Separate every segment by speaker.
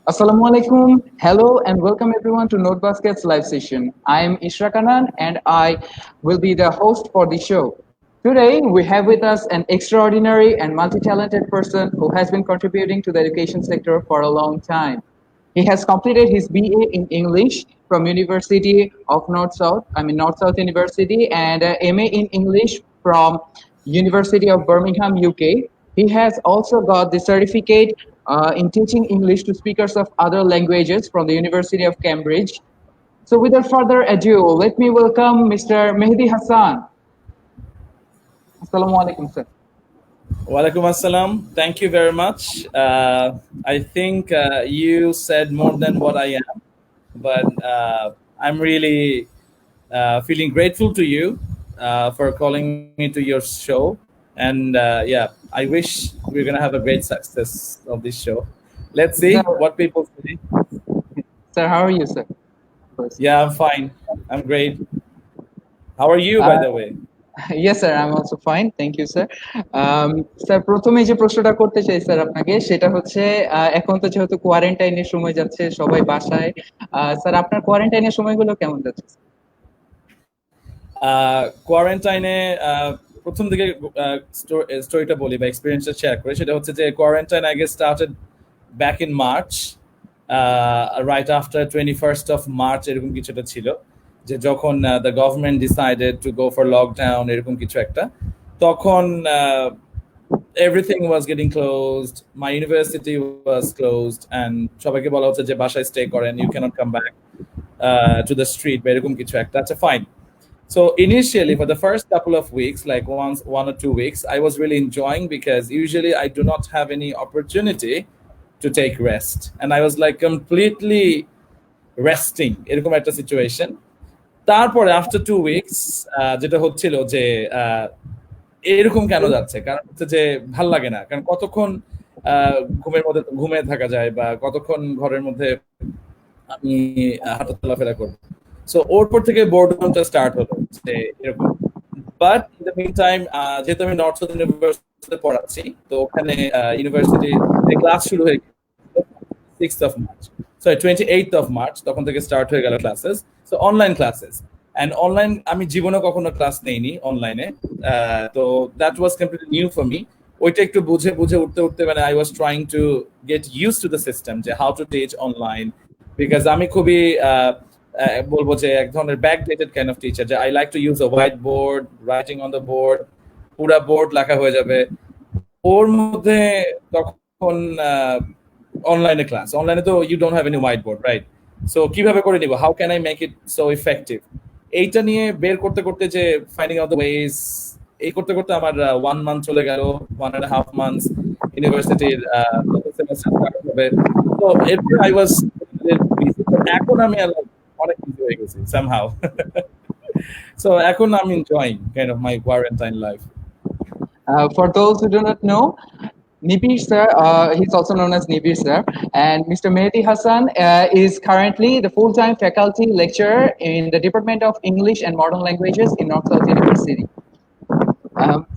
Speaker 1: Assalamu alaikum. Hello and welcome everyone to NoteBasket's live session. I am Ishraq Anan and I will be the host for the show. Today we have with us an extraordinary and multi-talented person who has been contributing to the education sector for a long time. He has completed his BA in English from University of North South, North South University, and MA in English from University of Birmingham, UK. He has also got the certificate in teaching English to speakers of other languages from the University of Cambridge. So without further ado, let me welcome Mr. Mehdi Hassan. Assalamu alaikum, sir.
Speaker 2: Walaikum assalam. Thank you very much. I think you said more than what I am, but I'm really feeling grateful to you for calling me to your show. And I wish we're going to have a great success of this show. Let's see
Speaker 1: Sir,
Speaker 2: what people say.
Speaker 1: sir, how are you, sir? First.
Speaker 2: Yeah, I'm fine. I'm great. How are you, by the way?
Speaker 1: Yes, sir, I'm also fine. Thank you, sir. Sir প্রথমে যে প্রশ্নটা করতে চাই sir আপনাকে সেটা হচ্ছে এখন তো যেহেতু কোয়ারেন্টাইনের সময় যাচ্ছে সবাই বাসায় স্যার আপনার কোয়ারেন্টাইনের সময়গুলো কেমন যাচ্ছে
Speaker 2: কোয়ারেন্টাইনে প্রথম দিকে স্টোরিটা বলি বা এক্সপিরিয়েন্সটা শেয়ার করি, সেটা হচ্ছে যে quarantine I guess started back in March, right after 21st of March এরকম কিছুটা ছিল, যে যখন the government decided to go for lockdown এরকম কিছু একটা, তখন everything was getting closed, my university was closed, and সবাইকে বলা হচ্ছে যে বাসায় স্টে করেন, you cannot come back to the street বা এরকম কিছু একটা। আচ্ছা, fine. So initially, for the first couple of weeks, like one or 2 weeks, I was really enjoying because usually I do not have any opportunity to take rest, and I was like completely resting এরকম একটা situation. তারপরে after 2 weeks যেটা হচ্ছিল যে এরকম কেন যাচ্ছে, কারণ হচ্ছে যে ভাল লাগে না, কারণ কতক্ষণ ঘুমের মধ্যে ঘুমিয়ে থাকা যায় বা কতক্ষণ ঘরের মধ্যে আমি হাঁটা চলাফেরা করবো। সো ওর পর থেকে বোর্ডরুমটা স্টার্ট হলো যে এরকম। But in the meantime, যেহেতু আমি নর্থ সাউথ ইউনিভার্সিটিতে পড়াচ্ছি, তো ওখানে ইউনিভার্সিটি ক্লাস শুরু হয়ে গেল 6th of March, sorry 28th of March, তখন থেকে স্টার্ট হয়ে গেল classes. So online classes, and online আমি জীবনে কখনো ক্লাস নেইনি অনলাইনে, তো that was completely new for me. ওইটা একটু বুঝে বুঝে উঠতে মানে I was trying to get use to the system, যে how to teach online, because আমি খুবই বলবো যে এক ধরনের ব্যাকডেটেড কাইন্ড অফ টিচার, যে I like to use a white board, writing on the board, পুরা বোর্ড লেখা হয়ে যাবে ওর মধ্যে। তখন অনলাইনে ক্লাস, অনলাইনে তো you don't have any whiteboard, right? So কিভাবে করে নিব, how can I make it so effective, এইটা নিয়ে বের করতে করতে যে ফাইন্ডিং আউট দ্য ওয়েজ, এই করতে করতে আমার 1 month চলে গেল, 1.5 months ইউনিভার্সিটির সেমেস্টার স্টার্ট হবে। তো এরপর আই ওয়াজ বিজি, এখন আমি অনেক বিজি হয়ে গেছি সামহাউ। সো এখন আমি enjoying kind of my quarantine life.
Speaker 1: For those who do not know, Nibir sir, he's also known as Nibir sir, and Mr. Mehdi Hassan is currently the full-time faculty lecturer in the Department of English and Modern Languages in North South University.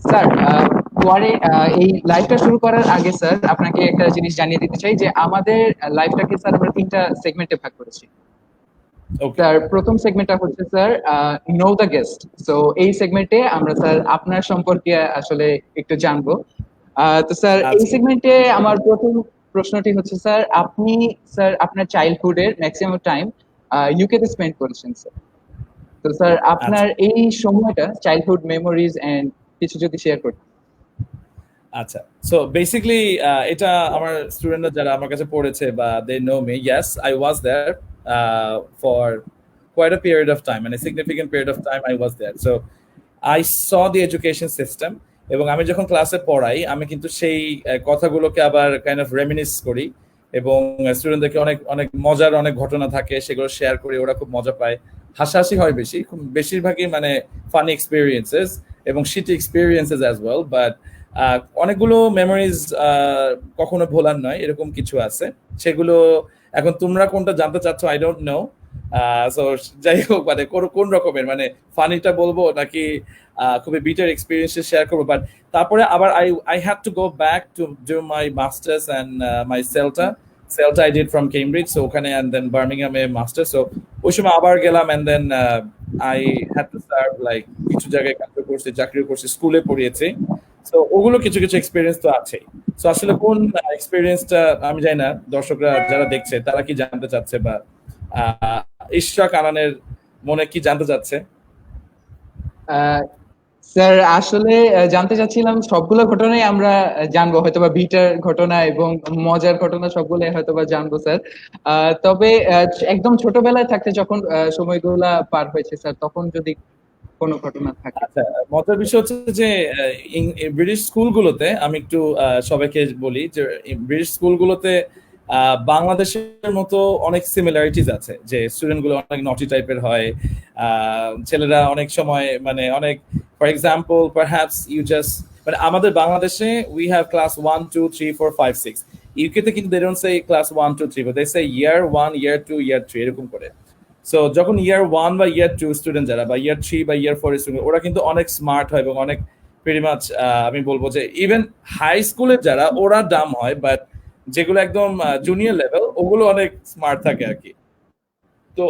Speaker 1: Sir, এই লাইভটা শুরু করার আগে sir আপনাকে একটা জিনিস জানিয়ে দিতে চাই যে আমাদের লাইভটাকে স্যার আমরা 3টা সেগমেন্টে ভাগ করেছি। স্যার প্রথম সেগমেন্টটা হচ্ছে sir know the guest. So এই সেগমেন্টে আমরা স্যার আপনার সম্পর্কে আসলে একটু জানবো। তো স্যার এই সেগমেন্টে আমার প্রথম প্রশ্নটি হচ্ছে স্যার, আপনি স্যার আপনার চাইল্ডহুডের ম্যাক্সিমাম টাইম ইউকে তে স্পেন্ড করেছেন স্যার। তো স্যার আপনার এই সময়টা চাইল্ডহুড মেমোরিজ এন্ড কিছু যদি শেয়ার করতেন।
Speaker 2: আচ্ছা, সো বেসিক্যালি এটা আমার স্টুডেন্টরা যারা আমার কাছে পড়েছে বা they know me, yes I was there for quite a period of time, মানে significant period of time I was there. So I saw the education system, এবং আমি যখন ক্লাসে পড়াই আমি কিন্তু সেই কথাগুলোকে আবার কাইন্ড অফ রেমিনিস করি, এবং স্টুডেন্টদেরকে অনেক অনেক মজার অনেক ঘটনা থাকে সেগুলো শেয়ার করি, ওরা খুব মজা পায়, হাসাহাসি হয় বেশি, বেশিরভাগই মানে ফানি এক্সপিরিয়েন্সেস এবং shitty experiences as well. But অনেকগুলো মেমোরিজ কখনো ভোলার নয়, এরকম কিছু আছে, সেগুলো এখন তোমরা কোনটা জানতে চাচ্ছ আই ডোন্ট নো। সো যাই হোক, মানে কোন রকমের, মানে ফানিটা বলবো নাকি খুবই বিটার এক্সপিরিয়েন্স শেয়ার করবো। বাট তারপরে আবার I had to go back to do my masters and my CELTA CELTA I did from Cambridge, so ওখানে অ্যান্ড দেন বার্মিংহামে মাস্টার। সো ওই সময় আবার গেলাম and then I had to serve like কিছু জায়গায় কাজ করছি, চাকরি করছি, স্কুলে পড়িয়েছি। সো ওগুলো কিছু কিছু এক্সপিরিয়েন্স তো আছেই। সো আসলে কোন এক্সপিরিয়েন্সটা আমি জানি না দর্শকরা যারা দেখছে তারা কি জানতে চাচ্ছে, বা ইশরাক আনানের মনে কি জানতে চাচ্ছে?
Speaker 1: স্যার আসলে জানতে চাচ্ছিলাম সবগুলো ঘটনাই আমরা জানবো, হয়তোবা বিটার ঘটনা এবং মজার ঘটনা সবগুলো হয়তোবা জানবো স্যার। তবে একদম ছোটবেলায় থাকতে যখন সময়গুলা পার হয়েছে স্যার, তখন যদি কোনো ঘটনা থাকে।
Speaker 2: আচ্ছা, মজার বিষয় হচ্ছে যে ব্রিটিশ স্কুলগুলোতে আমি একটু সবাইকে বলি যে ব্রিটিশ স্কুলগুলোতে বাংলাদেশের মতো অনেক সিমিলারিটিস আছে, যে স্টুডেন্ট গুলো অনেক নটি টাইপের হয়, ছেলেরা অনেক সময় মানে অনেক, for example perhaps you just, মানে আমাদের বাংলাদেশে উই হ্যাভ ক্লাস 1 2 3 4 5 6, ইউকেতে কিন্তু they don't say class 1 2 3 but they say year 1 year 2 year 3 এরকম করে। সো যখন ইয়ার 1 বা ইয়ার 2 স্টুডেন্ট যারা, বা ইয়ার 3 বা ইয়ার 4 স্টুডেন্ট, ওরা কিন্তু অনেক স্মার্ট হয় এবং অনেক প্রিটি মাচ আমি বলবো যে ইভেন হাই স্কুলের যারা ওরা ডাম হয়, বাট যেগুলো একদম জুনিয়র লেভেল ওগুলো অনেক স্মার্ট থাকে আর কি। তো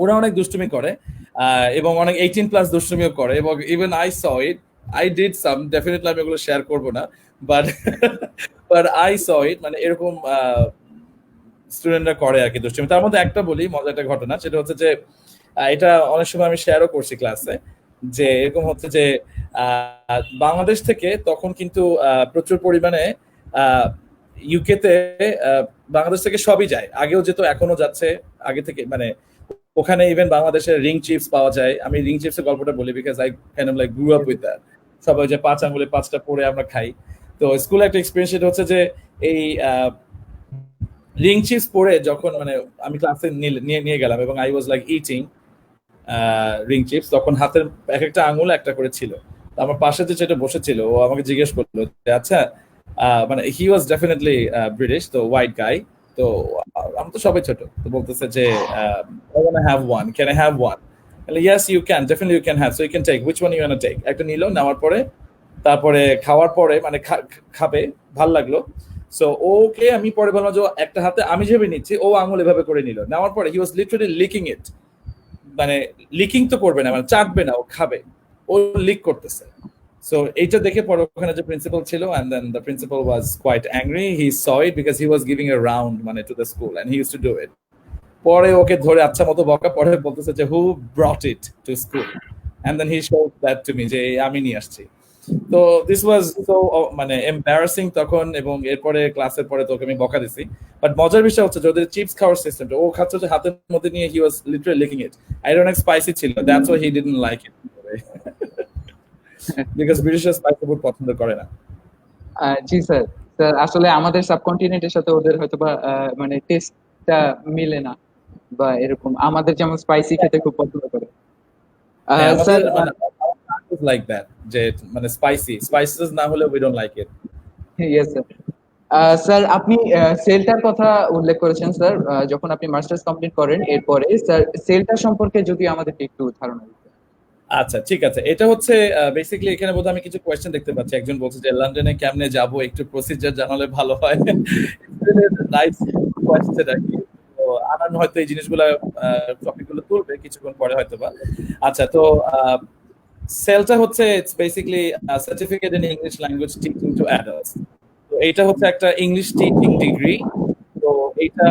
Speaker 2: ওরা অনেক দুষ্টুমি করে এবং অনেক 18 প্লাস দুষ্টুমিও করে, এবং even I saw it, I did some, definitely আমি এগুলো শেয়ার করবো না, বাট বাট আই স ইট, মানে এরকম স্টুডেন্টরা করে আর কি দুষ্টুমি। তার মধ্যে একটা বলি মজার একটা ঘটনা, সেটা হচ্ছে যে এটা অনেক সময় আমি শেয়ারও করছি ক্লাসে, যে এরকম হচ্ছে যে বাংলাদেশ থেকে তখন কিন্তু প্রচুর পরিমাণে ইউকেতে বাংলাদেশ থেকে সবই যায়, আগেও যেত এখনো যাচ্ছে আগে থেকে, মানে ওখানে ইভেন বাংলাদেশের রিং চিপস পাওয়া যায়। আমি রিং চিপসের গল্পটা বলি because I kind of like grew up with that. সবাই যে 5 আঙ্গুলে 5টা পরে আমরা খাই। তো স্কুলে একটা এক্সপেরিয়েন্স সেটা হচ্ছে যে এই রিং চিপস পরে যখন মানে আমি ক্লাসে নিয়ে গেলাম এবং I was like eating ring chips, তখন হাতের এক একটা আঙুল একটা করে ছিল। আমার পাশে যে যেটা বসেছিল ও আমাকে জিজ্ঞেস করলো যে আচ্ছা, মানে হি ওয়াজ ডেফিনেটলি ব্রিটিশ, তো হোয়াইট গাই, তো আমি তো সবাই ছোট, তো বলতেছে যে I want to have one, can I have one? Yes you can, definitely you can have, so you can take, which one you want to take? একটা নিল, নেওয়ার পরে তারপরে খাওয়ার পরে মানে খাবে, ভাল লাগলো। সো ওকে আমি পরে বললাম যে একটা হাতে আমি যেভাবে নিচ্ছি ও আঙুল এভাবে করে নিল, নেওয়ার পরে হি ওয়াজ লিটারালি লিকিং ইট, মানে লিকিং তো করবে না, মানে চাটবে না, ও খাবে, ও লিক করতেছে। সো এইটা দেখে পরে ওখানে যে প্রিন্সিপাল ছিল, and then the principal was quite angry, he saw it because he was giving a round মানে to the school and he used to do it। পরে ওকে ধরে আচ্ছা মতো বকা, পরে বলতেছে যে who brought it to school, and then he showed that to me যে আমি নিয়ে আসছি। তো দিস ওয়াজ সো মানে এম্বারাসিং তখন, এবং এরপরে ক্লাসের পরে তোকে আমি বকা দিছি। বাট মজার বিষয় হচ্ছে যে ওদের চিপস খাওয়ার সিস্টেমটা, ও খাচ্ছে যে হাতের মধ্যে নিয়ে, he was literally licking it. I don't like spicy ছিল, that's why he didn't like it, because ব্রিটিশরা স্পাইসি ফুড পছন্দ করে না।
Speaker 1: জি স্যার, স্যার আসলে আমাদের সাবকন্টিনেন্টের সাথে ওদের হয়তোবা মানে টেস্টটা মিলে না, বা এরকম আমাদের যেমন স্পাইসি খেতে খুব পছন্দ করে স্যার,
Speaker 2: লাইক দ্যাট, যে মানে স্পাইসেস না হলে we don't like it.
Speaker 1: Yes sir. Sir আপনি সেলটার কথা উল্লেখ করেছেন স্যার, যখন আপনি মাস্টার্স কমপ্লিট করেন এরপরে স্যার সেলটা সম্পর্কে যদি আমাদেরকে একটু ধারণা দিতেন।
Speaker 2: আচ্ছা ঠিক আছে, এটা হচ্ছে বেসিক্যালি এখানে বোধহয় আমি কিছু কোয়েশ্চেন দেখতে পাচ্ছি। একজন বলছে যে লন্ডনে কেমনে যাব, একটু প্রসিজার জানালে ভালো হয়। নাইস কোয়েশ্চেন আর কি। তো আনান হয়তো এই জিনিসগুলো টপিকগুলো তুলবে কিছুক্ষণ পরে হয়তোবা। আচ্ছা, তো সেলটা হচ্ছে it's basically certificate in English language teaching to adults. তো এটা হচ্ছে একটা ইংলিশ টিচিং ডিগ্রি। তো এটা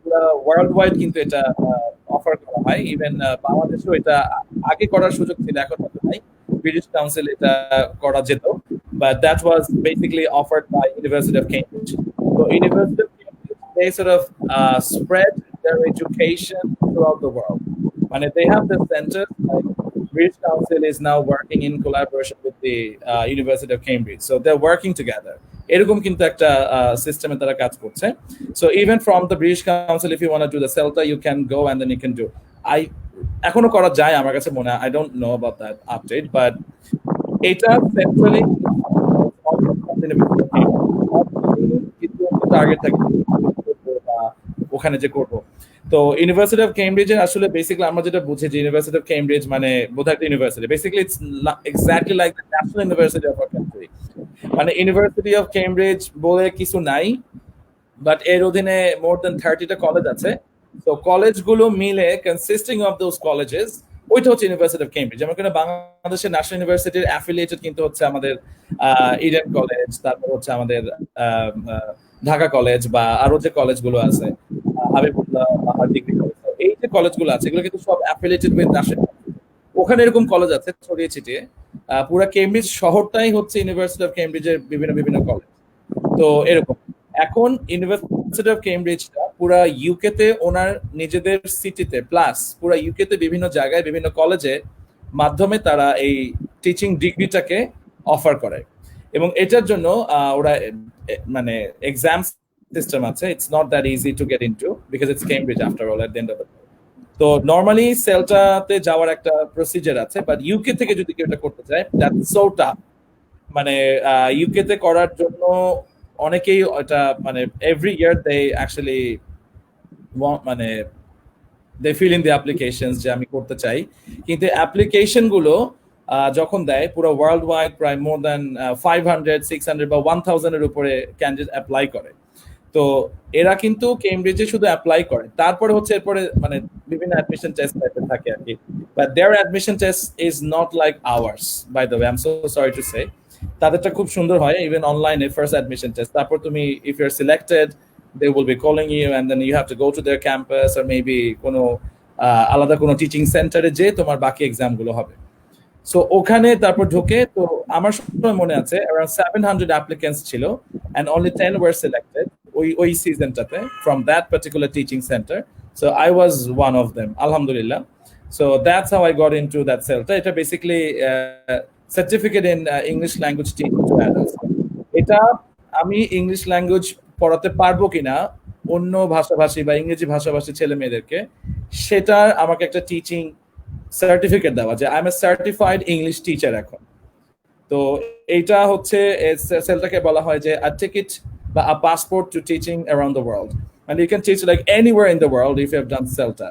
Speaker 2: পুরো ওয়ার্ল্ড ওয়াইড কিন্তু এটা অফার করা হয়। ইভেন বাংলাদেশেও এটা আগে করার সুযোগ ছিল, এখন হয়তো নাই। ব্রিটিশ কাউন্সিল এটা করা যেত, but that was basically offered by university of Cambridge. তো university of Cambridge they sort of spread their education throughout the world. মানে they have the center, like British Council is now working in collaboration with the University of Cambridge, so they're working together. এরকম কিন্তু একটা সিস্টেমে তারা কাজ করছে। So even from the British Council, if you want to do the CELTA, you can go and then you can do. এখনো করা যায় আমার কাছে মনে হয়, I don't know about that update, but এটা সেন্ট্রালি টার্গেট থাকে ওখানে যে করবো। তো ইউনিভার্সিটি অফ কেমব্রিজের আসলে বেসিক্যালি আমরা যেটা বুঝি যে ইউনিভার্সিটি অফ কেমব্রিজ মানে বোধহয় একটা university, basically it's exactly like the national university of our country. মানে ইউনিভার্সিটি অফ কেমব্রিজ বলে কিছু নাই, বাট এর অধীনে মোর দেন 30টা কলেজ আছে। তো কলেজগুলো মিলে কনসিস্টিং অফ দোজ কলেজেস ওইটা হচ্ছে ইউনিভার্সিটি অফ কেমব্রিজ। যেমন কিনা বাংলাদেশের ন্যাশনাল ইউনিভার্সিটির অ্যাফিলিয়েটেড কিন্তু হচ্ছে আমাদের ইডেন কলেজ, তারপর হচ্ছে আমাদের ঢাকা কলেজ বা আরো যে কলেজগুলো আছে, হাবিবুল্লাহ বাহার ডিগ্রি কলেজ, এই যে কলেজগুলো আছে এগুলো কিন্তু সব অ্যাফিলিয়েটেড উইথ ন্যাশনাল। ওখানে এরকম কলেজ আছে ছড়িয়ে ছিটিয়ে। পুরা কেমব্রিজ শহরটাই হচ্ছে ইউনিভার্সিটি অফ কেমব্রিজের বিভিন্ন বিভিন্ন কলেজ। তো এরকম এখন ইউনিভার্সিটি অফ কেমব্রিজটা পুরা ইউকে তে ওনার নিজেদের সিটিতে প্লাস পুরা ইউকে তে বিভিন্ন জায়গায় বিভিন্ন কলেজে মাধ্যমে তারা এই টিচিং ডিগ্রিটাকে অফার করে। এবং এটার জন্য ওরা মানে এক্সাম সিস্টেম আছে। It's not that easy to get into because it's Cambridge after all at the end of the. তো নরমালি সেলটাতে যাওয়ার একটা প্রসিজার আছে, বাট ইউকে থেকে যদি কেউ এটা করতে চায় দ্যাটস সো টাফ। মানে ইউকে তে করার জন্য অনেকেই এটা মানে এভরি ইয়ার দে অ্যাকচুয়ালি মানে they fill in the applications যে আমি করতে চাই, কিন্তু অ্যাপ্লিকেশন গুলো যখন দেয় পুরো ওয়ার্ল্ড ওয়াইড প্রায় মোর দ্যান 500 600 বা 1000 এর উপরে ক্যান্ডিডেট অ্যাপ্লাই করে। তো এরা কিন্তু কেমব্রিজে শুধু অ্যাপ্লাই করে, তারপরে হচ্ছে এরপরে মানে বিভিন্ন অ্যাডমিশন টেস্ট টাইপের থাকে আর কি। But their admission test is not like ours by the way, I am so sorry to say. তাদেরটা খুব সুন্দর হয়, ইভেন অনলাইনে ফার্স্ট অ্যাডমিশন টেস্ট, তারপর তুমি if you are selected they will be calling you and then you have to go to their campus or maybe কোনো আলাদা কোনো টিচিং সেন্টারে যে তোমার বাকি এক্সাম গুলো হবে। সো ওখানে তারপর ঢুকে, তো আমার সময় মনে আছে around 700 applicants ছিল and only 10 were selected ওই সিজনটাতে from that particular teaching center. So I was one of them, alhamdulillah. So that's how I got into that CELTA. এটা basically certificate in English language teaching to adults. এটা আমি English language পড়াতে পারবো কিনা অন্য ভাষাভাষী বা ইংরেজি ভাষাভাষী ছেলে মেয়েদেরকে, সেটার আমাকে একটা টিচিং সার্টিফিকেট দেওয়া, যে I M A certified English teacher এখন। তো এইটা হচ্ছে সেলটাকে বলা হয় যে আ টিকিট বা a passport to teaching around the world, মানে you can teach like anywhere in the world if you have done CELTA.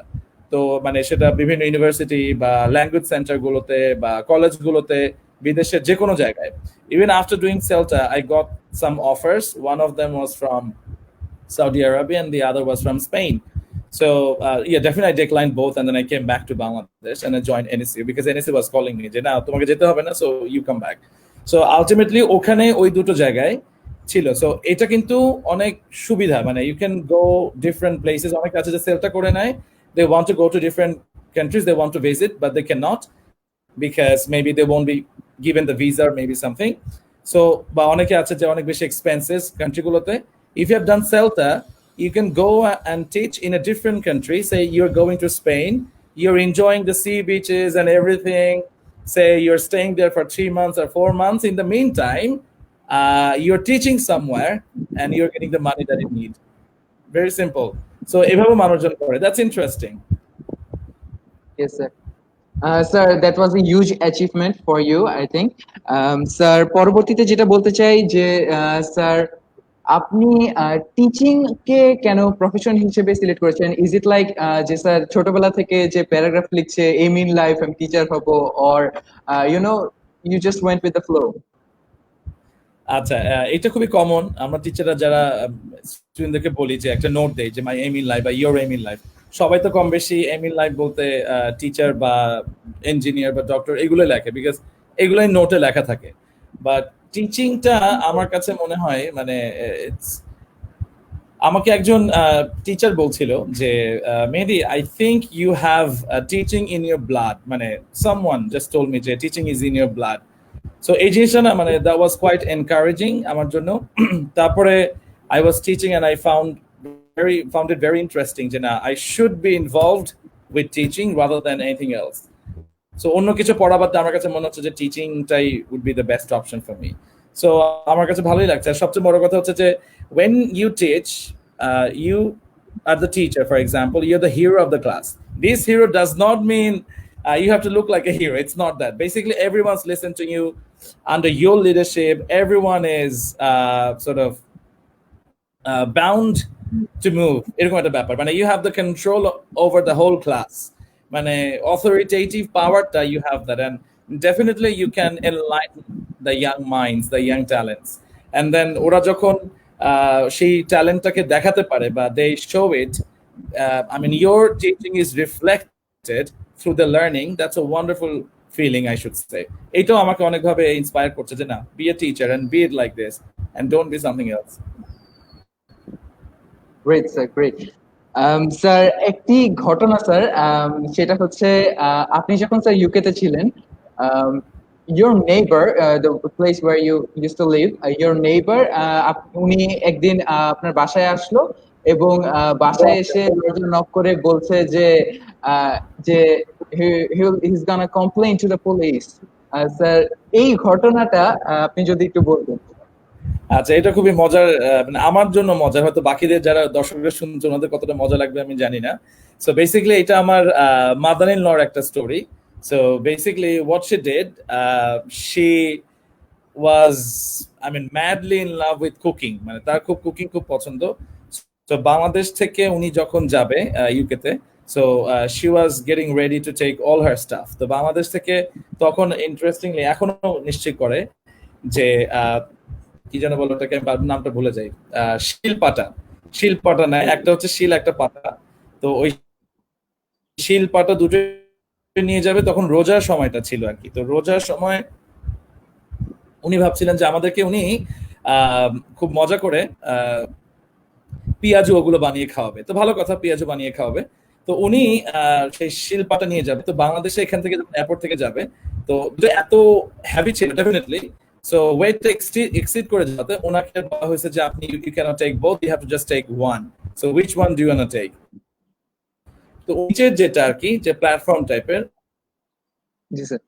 Speaker 2: তো মানে সেটা বিভিন্ন ইউনিভার্সিটি বা ল্যাঙ্গুয়েজ সেন্টার গুলোতে বা কলেজগুলোতে বিদেশের যে কোনো জায়গায়। Even after doing CELTA, I got some offers. One of them was from Saudi Arabia and the other was from Spain. So yeah, definitely I declined both and then I came back to Bangladesh and I joined NSU because NSU was calling me, যে না তোমাকে যেতে হবে না, so you come back. So ultimately ওখানে ওই দুটো জায়গায় ছিল। সো এটা কিন্তু অনেক সুবিধা, মানে you can go different places। অনেক আছে যে সেলটা করে নেয়, they want to go to different countries, they want to visit but they cannot because maybe they won't be given the visa or maybe something. So বা অনেকে আছে যে অনেক বেশি expenses কান্ট্রিগুলোতে। If you have done CELTA, you can go and teach in a different country. Say you're going to Spain, you're enjoying the sea beaches and everything. Say you're staying there for 3 months or 4 months. In the meantime, you're teaching somewhere and you're getting the money that you need. Very simple. So এভাবে মানুষজন করে। That's interesting.
Speaker 1: Yes, sir. Sir, that was a huge achievement for you, I think. Sir, পরবর্তীতে যেটা বলতে চাই যে sir আপনি teaching কে কেন প্রফেশন হিসেবে সিলেক্ট করেছেন? ইজ ইট লাইক যে স্যার ছোটবেলা থেকে যে প্যারাগ্রাফ লিখছে এম ইন লাইফ আমি টিচার হব, or you know you just went with the flow?
Speaker 2: আচ্ছা, এটা খুবই কমন। আমরা টিচাররা যারা স্টুডেন্টদেরকে বলি যে একটা নোট দেই যে মাই এম ইন লাইফ বা ইয়োর এম ইন লাইফ, সবাই তো কম বেশি এম ইন লাইফ বলতে টিচার বা ইঞ্জিনিয়ার বা ডক্টর এগুলো লেখে, বিকজ এগুলোই নোটে লেখা থাকে। বাট টিচিংটা আমার কাছে মনে হয় মানে আমাকে একজন টিচার বলছিল যে Mehedi, I think you have teaching in your blood, মানে সামওয়ান জাস্ট টোল্ড মি যে teaching is in your blood. So এই জিনিসটা না মানে দ্যাট ওয়াজ কোয়াইট এনকারেজিং আমার জন্য। তারপরে I was teaching and I found it very interesting যে না I should be involved with teaching rather than anything else. So অন্য কিছু পড়া বাদ আমার কাছে মনে হচ্ছে যে টিচিংটাই would be the best option for me. So আমার কাছে ভালোই লাগছে। আর সবচেয়ে বড় কথা হচ্ছে যে when you teach, you are the teacher, for example, you're the hero of the class. This hero does not mean you have to look like a hero. It's not that. Basically, everyone's listening to you under your leadership. Everyone is sort of bound to move. এরকম একটা ব্যাপার, মানে you have the control over the whole class. মানে authoritative powerটা you have that, and definitely you can enlighten the young minds, the young talents. And then ওরা যখন সেই ট্যালেন্টটাকে দেখাতে পারে বা they show it, I mean your teaching is reflected through the learning, that's a wonderful feeling I should say. এটাও আমাকে অনেকভাবে inspire করছে যে না, be a teacher and be it like this and don't be something else.
Speaker 1: Great sir, great. Sir একটি ঘটনা sir, সেটা হচ্ছে আপনি যখন স্যার ইউকেতে ছিলেন, your neighbor, the place where you used to live, your neighbor, উনি একদিন আপনার বাসায় আসলো এবং বাসায় এসে দরজা নক করে বলছে যে যে he's gonna complain to the police. Sir এই ঘটনাটা আপনি যদি একটু বলতেন।
Speaker 2: আচ্ছা, এটা খুবই মজার, মানে আমার জন্য মজার, হয়তো বাকিদের যারা দর্শকরা শুনছে ওনাদের কতটা মজা লাগবে আমি জানি না। সো বেসিক্যালি এটা আমার মাদার ইন লর একটা story. So basically what she did, she was I mean madly in love with cooking, মানে তার খুব কুকিং খুব পছন্দ। তো বাংলাদেশ থেকে উনি যখন যাবে ইউকেতে, so she was getting ready to take all her stuff. তো বাংলাদেশ থেকে তখন ইন্টারেস্টিংলি এখনো নিশ্চয় করে যে কি যেন বলো ওটাকে, নামটা ভুলে যাই, শিলপাটা নেয়, একটা হচ্ছে শিল একটা পাতা। তো ওই শিলপাটা দুটো নিয়ে যাবে, তখন রোজার সময়টা ছিল আর কি। তো রোজার সময় উনি ভাবছিলেন যে আমাদেরকে উনি খুব মজা করে পেঁয়াজু ওগুলো বানিয়ে খাওয়াবে। তো ভালো কথা, পেঁয়াজু বানিয়ে খাওয়াবে। তো উনি সেই শিলপাটা নিয়ে যাবে। তো বাংলাদেশে এখান থেকে এয়ারপোর্ট থেকে যাবে, তো এত হ্যাভি ছিল ডেফিনেটলি। সো ওয়েটটা এক্সিড করে যাতে ওনাকে বলা হয়েছে যে আপনি you can't take both, you have to just take one. So which one do you want to take? তো নিচের যেটা আর কি, যে প্ল্যাটফর্ম টাইপের,
Speaker 1: জি স্যার,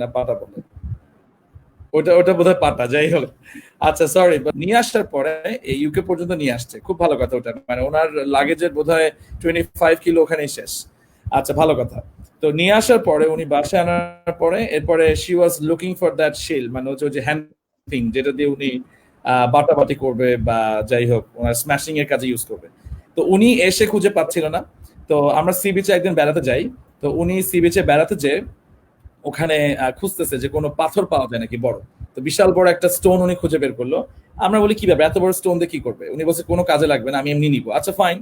Speaker 2: না পাটা বলে, ওটা বোধহয় পাটা, যাই হোক। আচ্ছা সরি, নিয়ে আসার পরে এই ইউকে পর্যন্ত নিয়ে আসছে, খুব ভালো কথা। ওটা মানে ওনার লাগেজের বোধহয় 25 কিলো ওখানেই শেষ। আচ্ছা, ভালো কথা। তো নিয়ে আসার পরে উনি বাসায় আনার পরে এরপরে she was looking for that শিল, মানে হচ্ছে যে হ্যান্ড থিং যেটা দিয়ে উনি বাটাবাটি করবে বা যাই হোক ওনার স্ম্যাশিং এর কাজে ইউজ করবে। তো উনি এসে খুঁজে পাচ্ছিল না। তো আমরা সি বিচে একদিন বেড়াতে যাই। তো উনি সি বিচে বেড়াতে যেয়ে ওখানে খুঁজতেছে যে কোনো পাথর পাওয়া যায় নাকি বড়। তো বিশাল বড় একটা স্টোন উনি খুঁজে বের করলো। আমরা বলি কি ব্যাপার, এত বড় স্টোন দিয়ে কি করবে? উনি বলছে কোনো কাজে লাগবে না, আমি এমনি নিবো। আচ্ছা fine,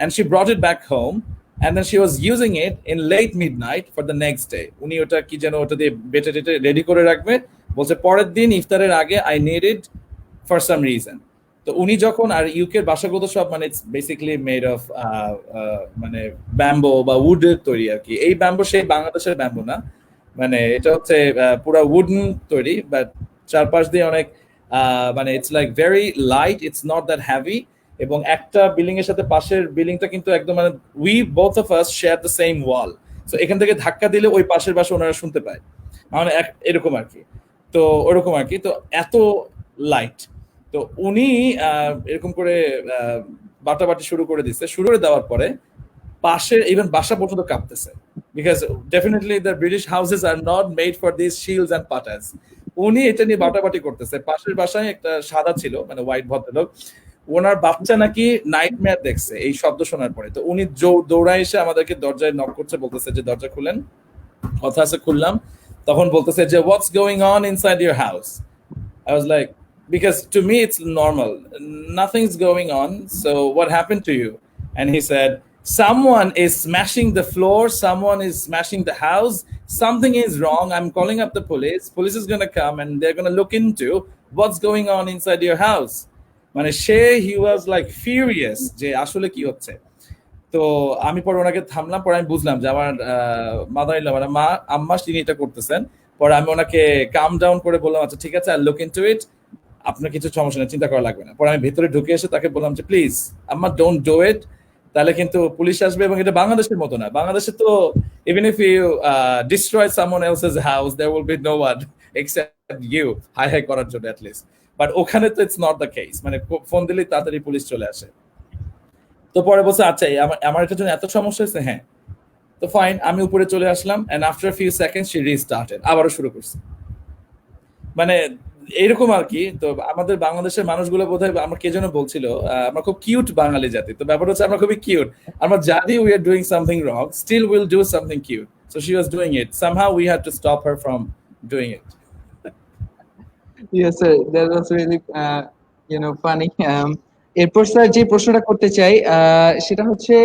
Speaker 2: and she brought it back home and then she was using it in late midnight for the next day. উনি ওটা কি যেন ওটা দিয়ে বেটে টেটে রেডি করে রাখবে, বলছে পরের দিন ইফতারের আগে I need it for some reason. তো উনি যখন, আর ইউকের বাসাগুলো সব মানে ইটস বেসিক্যালি মেড অফ মানে ব্যাম্বো বা উডের তৈরি আর কি। এই ব্যাম্বো সেই বাংলাদেশের ব্যাম্বো না, মানে এটা হচ্ছে পুরো উডেন তৈরি, বাট চারপাশ দিয়ে অনেক মানে it's like very light, it's not that heavy. এবং একটা বিল্ডিং এর সাথে পাশের বিল্ডিংটা কিন্তু একদম মানে we both of us share the same wall. So এখান থেকে ধাক্কা দিলে ওই পাশের বাসা ওনারা শুনতে পায়, মানে এরকম আর কি। তো ওরকম আর কি, তো এত লাইট। তো উনি এরকম করে বাটাবাটি শুরু করে দিচ্ছে। শুরু করে দেওয়ার পরে পাশের ইভেন বাসা পর্যন্ত কাঁপতেছে, because definitely the British houses are not made for these shields and patas. উনি এটা নিয়ে বাটাবাটি করতেছে। পাশের বাসায় একটা সাদা ছিল, মানে হোয়াইট ভদ্রলোক, ওনার বাচ্চা নাকি নাইটমেয়ার দেখছে এই শব্দ শোনার পরে। তো উনি দৌড়ায় এসে আমাদেরকে দরজায় নক করছে, বলতেছে যে দরজা খুলেন। কথা আছে, খুললাম। তখন বলতেছে যে what's going on inside your house? I was like, because to me it's normal, nothing's going on, so what happened to you? And he said, someone is smashing the floor, someone is smashing the house, something is wrong, I'm calling up the police is going to come and they're going to look into what's going on inside your house. মানে he was like furious যে আসলে কি হচ্ছে। তো আমি পরে ওনাকে থামলাম, পরে আমি বুঝলাম যে আমার মাদার ইন ল মানে আম্মা তিনি এটা করতেছেন। পরে আমি ওনাকে কাম ডাউন করে বললাম আচ্ছা ঠিক আছে, আই লুক ইনটু ইট, আপনার কিছু সমস্যা নেই, চিন্তা করা লাগবে না। পরে আমি ভিতরে ঢুকে এসে তাকে বললাম যে প্লিজ আম্মা ডোন্ট ডু ইট, তাহলে কিন্তু পুলিশ আসবে। এবং এটা বাংলাদেশের মতো না, বাংলাদেশে তো even if you destroy someone else's house there will be no one except you হাই হাই করার জন্য অ্যাট লিস্ট। বাট ওখানে তো ইটস নট দ্য কেস, মানে ফোন দিলেই তাড়াতাড়ি পুলিশ চলে আসে। তো পরে বলছে আচ্ছা আমার এটার জন্য এত সমস্যা হয়েছে, হ্যাঁ। তো ফাইন, আমি উপরে চলে আসলাম and after few seconds she restarted, আবারও শুরু করছে। মানে এইরকম আর কি। তো আমাদের বাংলাদেশের মানুষগুলো বোধহয় আমরা কে যেন বলছিল আমরা খুব কিউট বাঙালি জাতি। তো ব্যাপার হচ্ছে আমরা খুবই কিউট, আমরা জানি we are doing something wrong, still will do something cute. So she was doing it, somehow we had to stop her from doing it.
Speaker 1: Yes, sir. That was really funny. এরপর sir যে প্রশ্নটা করতে চাই সেটা হচ্ছে,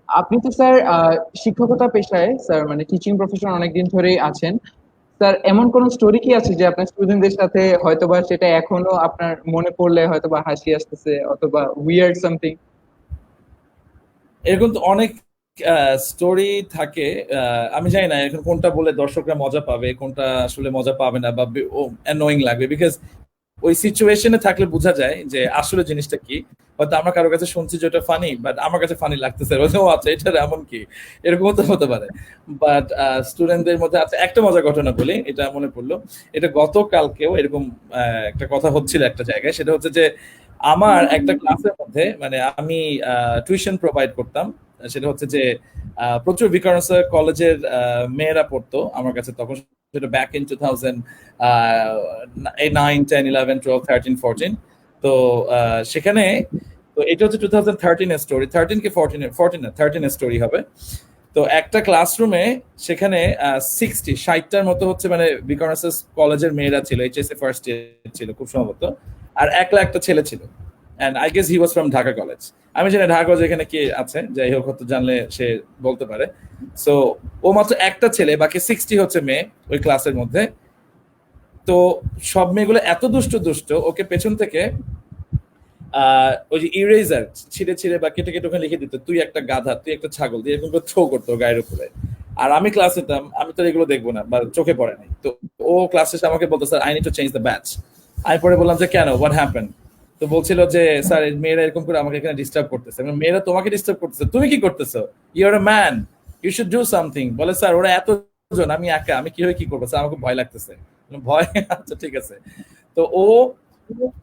Speaker 1: আপনি তো sir শিক্ষকতা পেশায় স্যার মানে টিচিং প্রফেশন অনেকদিন ধরেই আছেন। স্যার এমন কোন স্টোরি কি আছে যে আপনার স্টুডেন্টদের সাথে হয়তোবা সেটা এখনো আপনার মনে পড়লে হয়তোবা হাসি আসতেছে অথবা উইয়ার্ড সামথিং?
Speaker 2: এরকম তো অনেক স্টোরি থাকে। আমি জানি না এখন কোনটা বলে দর্শকরা মজা পাবে, কোনটা আসলে মজা পাবে না বা অ্যানোয়িং লাগবে, বিকজ ওই সিচুয়েশনে থাকলে বোঝা যায় যে আসলে জিনিসটা কি। হয়তো আমরা কারো কাছে শুনছি যে ওটা ফানি, বাট আমার কাছে ফানি লাগতেছে, ও আচ্ছা এটা এমন কি, এরকম তো হতে পারে। বাট স্টুডেন্টদের মধ্যে আচ্ছা একটা মজার ঘটনা বলি, এটা মনে পড়লো। এটা গতকালকেও এরকম একটা কথা হচ্ছিল একটা জায়গায়, সেটা হচ্ছে যে আমার একটা ক্লাসের মধ্যে মানে আমি টিউশন প্রোভাইড করতাম। সেটা হচ্ছে যে প্রচুর বিকারণস কলেজের মেয়েরা পড়তো আমার কাছে তখন, সেটা ব্যাক ইন 2009, 10, 11, 12, 13, 14। তো সেখানে তো এটা হচ্ছে 2013 এর স্টোরি, 13 কি 14 না 13 এর স্টোরি হবে। তো একটা ক্লাসরুমে সেখানে 60টার মতো হচ্ছে মানে বিকরণস কলেজের মেয়েরা ছিল, এইচএসসি ফার্স্ট ইয়ার ছিল খুব সম্ভবত, আর একলা একটা ছেলে ছিল। And I guess he was from Dhaka College. আমি জানি ঢাকা কলেজ এখানে কে আছে, যাই হোক হয়তো জানলে সে বলতে পারে। সো ও মাত্র একটা ছেলে, বাকি 60 হচ্ছে মেয়ে ওই ক্লাসের মধ্যে। তো সব মেয়েগুলো এত দুষ্ট দুষ্ট, ওকে পেছন থেকে ওই যে ইরেজার ছিঁড়ে ছিঁড়ে বা কেটে কেটে ওখানে লিখে দিত, তুই একটা গাধা, তুই একটা ছাগল, দিয়ে এরকম করে থ্রো করতো ওর গায়ের উপরে। আর আমি ক্লাস নিতাম, আমি তো এগুলো দেখবো না বা চোখে পড়ে নাই। তো ও ক্লাস শেষে আমাকে বলতো, sir I need to change the batch. আমি পরে বললাম যে কেন, হোয়াট হ্যাপেন? তো বলছিল যে স্যার মেয়েরা এরকম করে আমাকে এখানে ডিস্টার্ব করতেছে। মেয়েরা তোমাকে ডিস্টার্ব করতেছে, তুমি কি করতেছো? You are a man, you should do something. বলে স্যার ওরা এতজন, আমি একা, আমি কিভাবে কি করবো স্যার, আমাকে ভয় লাগতেছে। ভয়? আচ্ছা ঠিক আছে। তো ও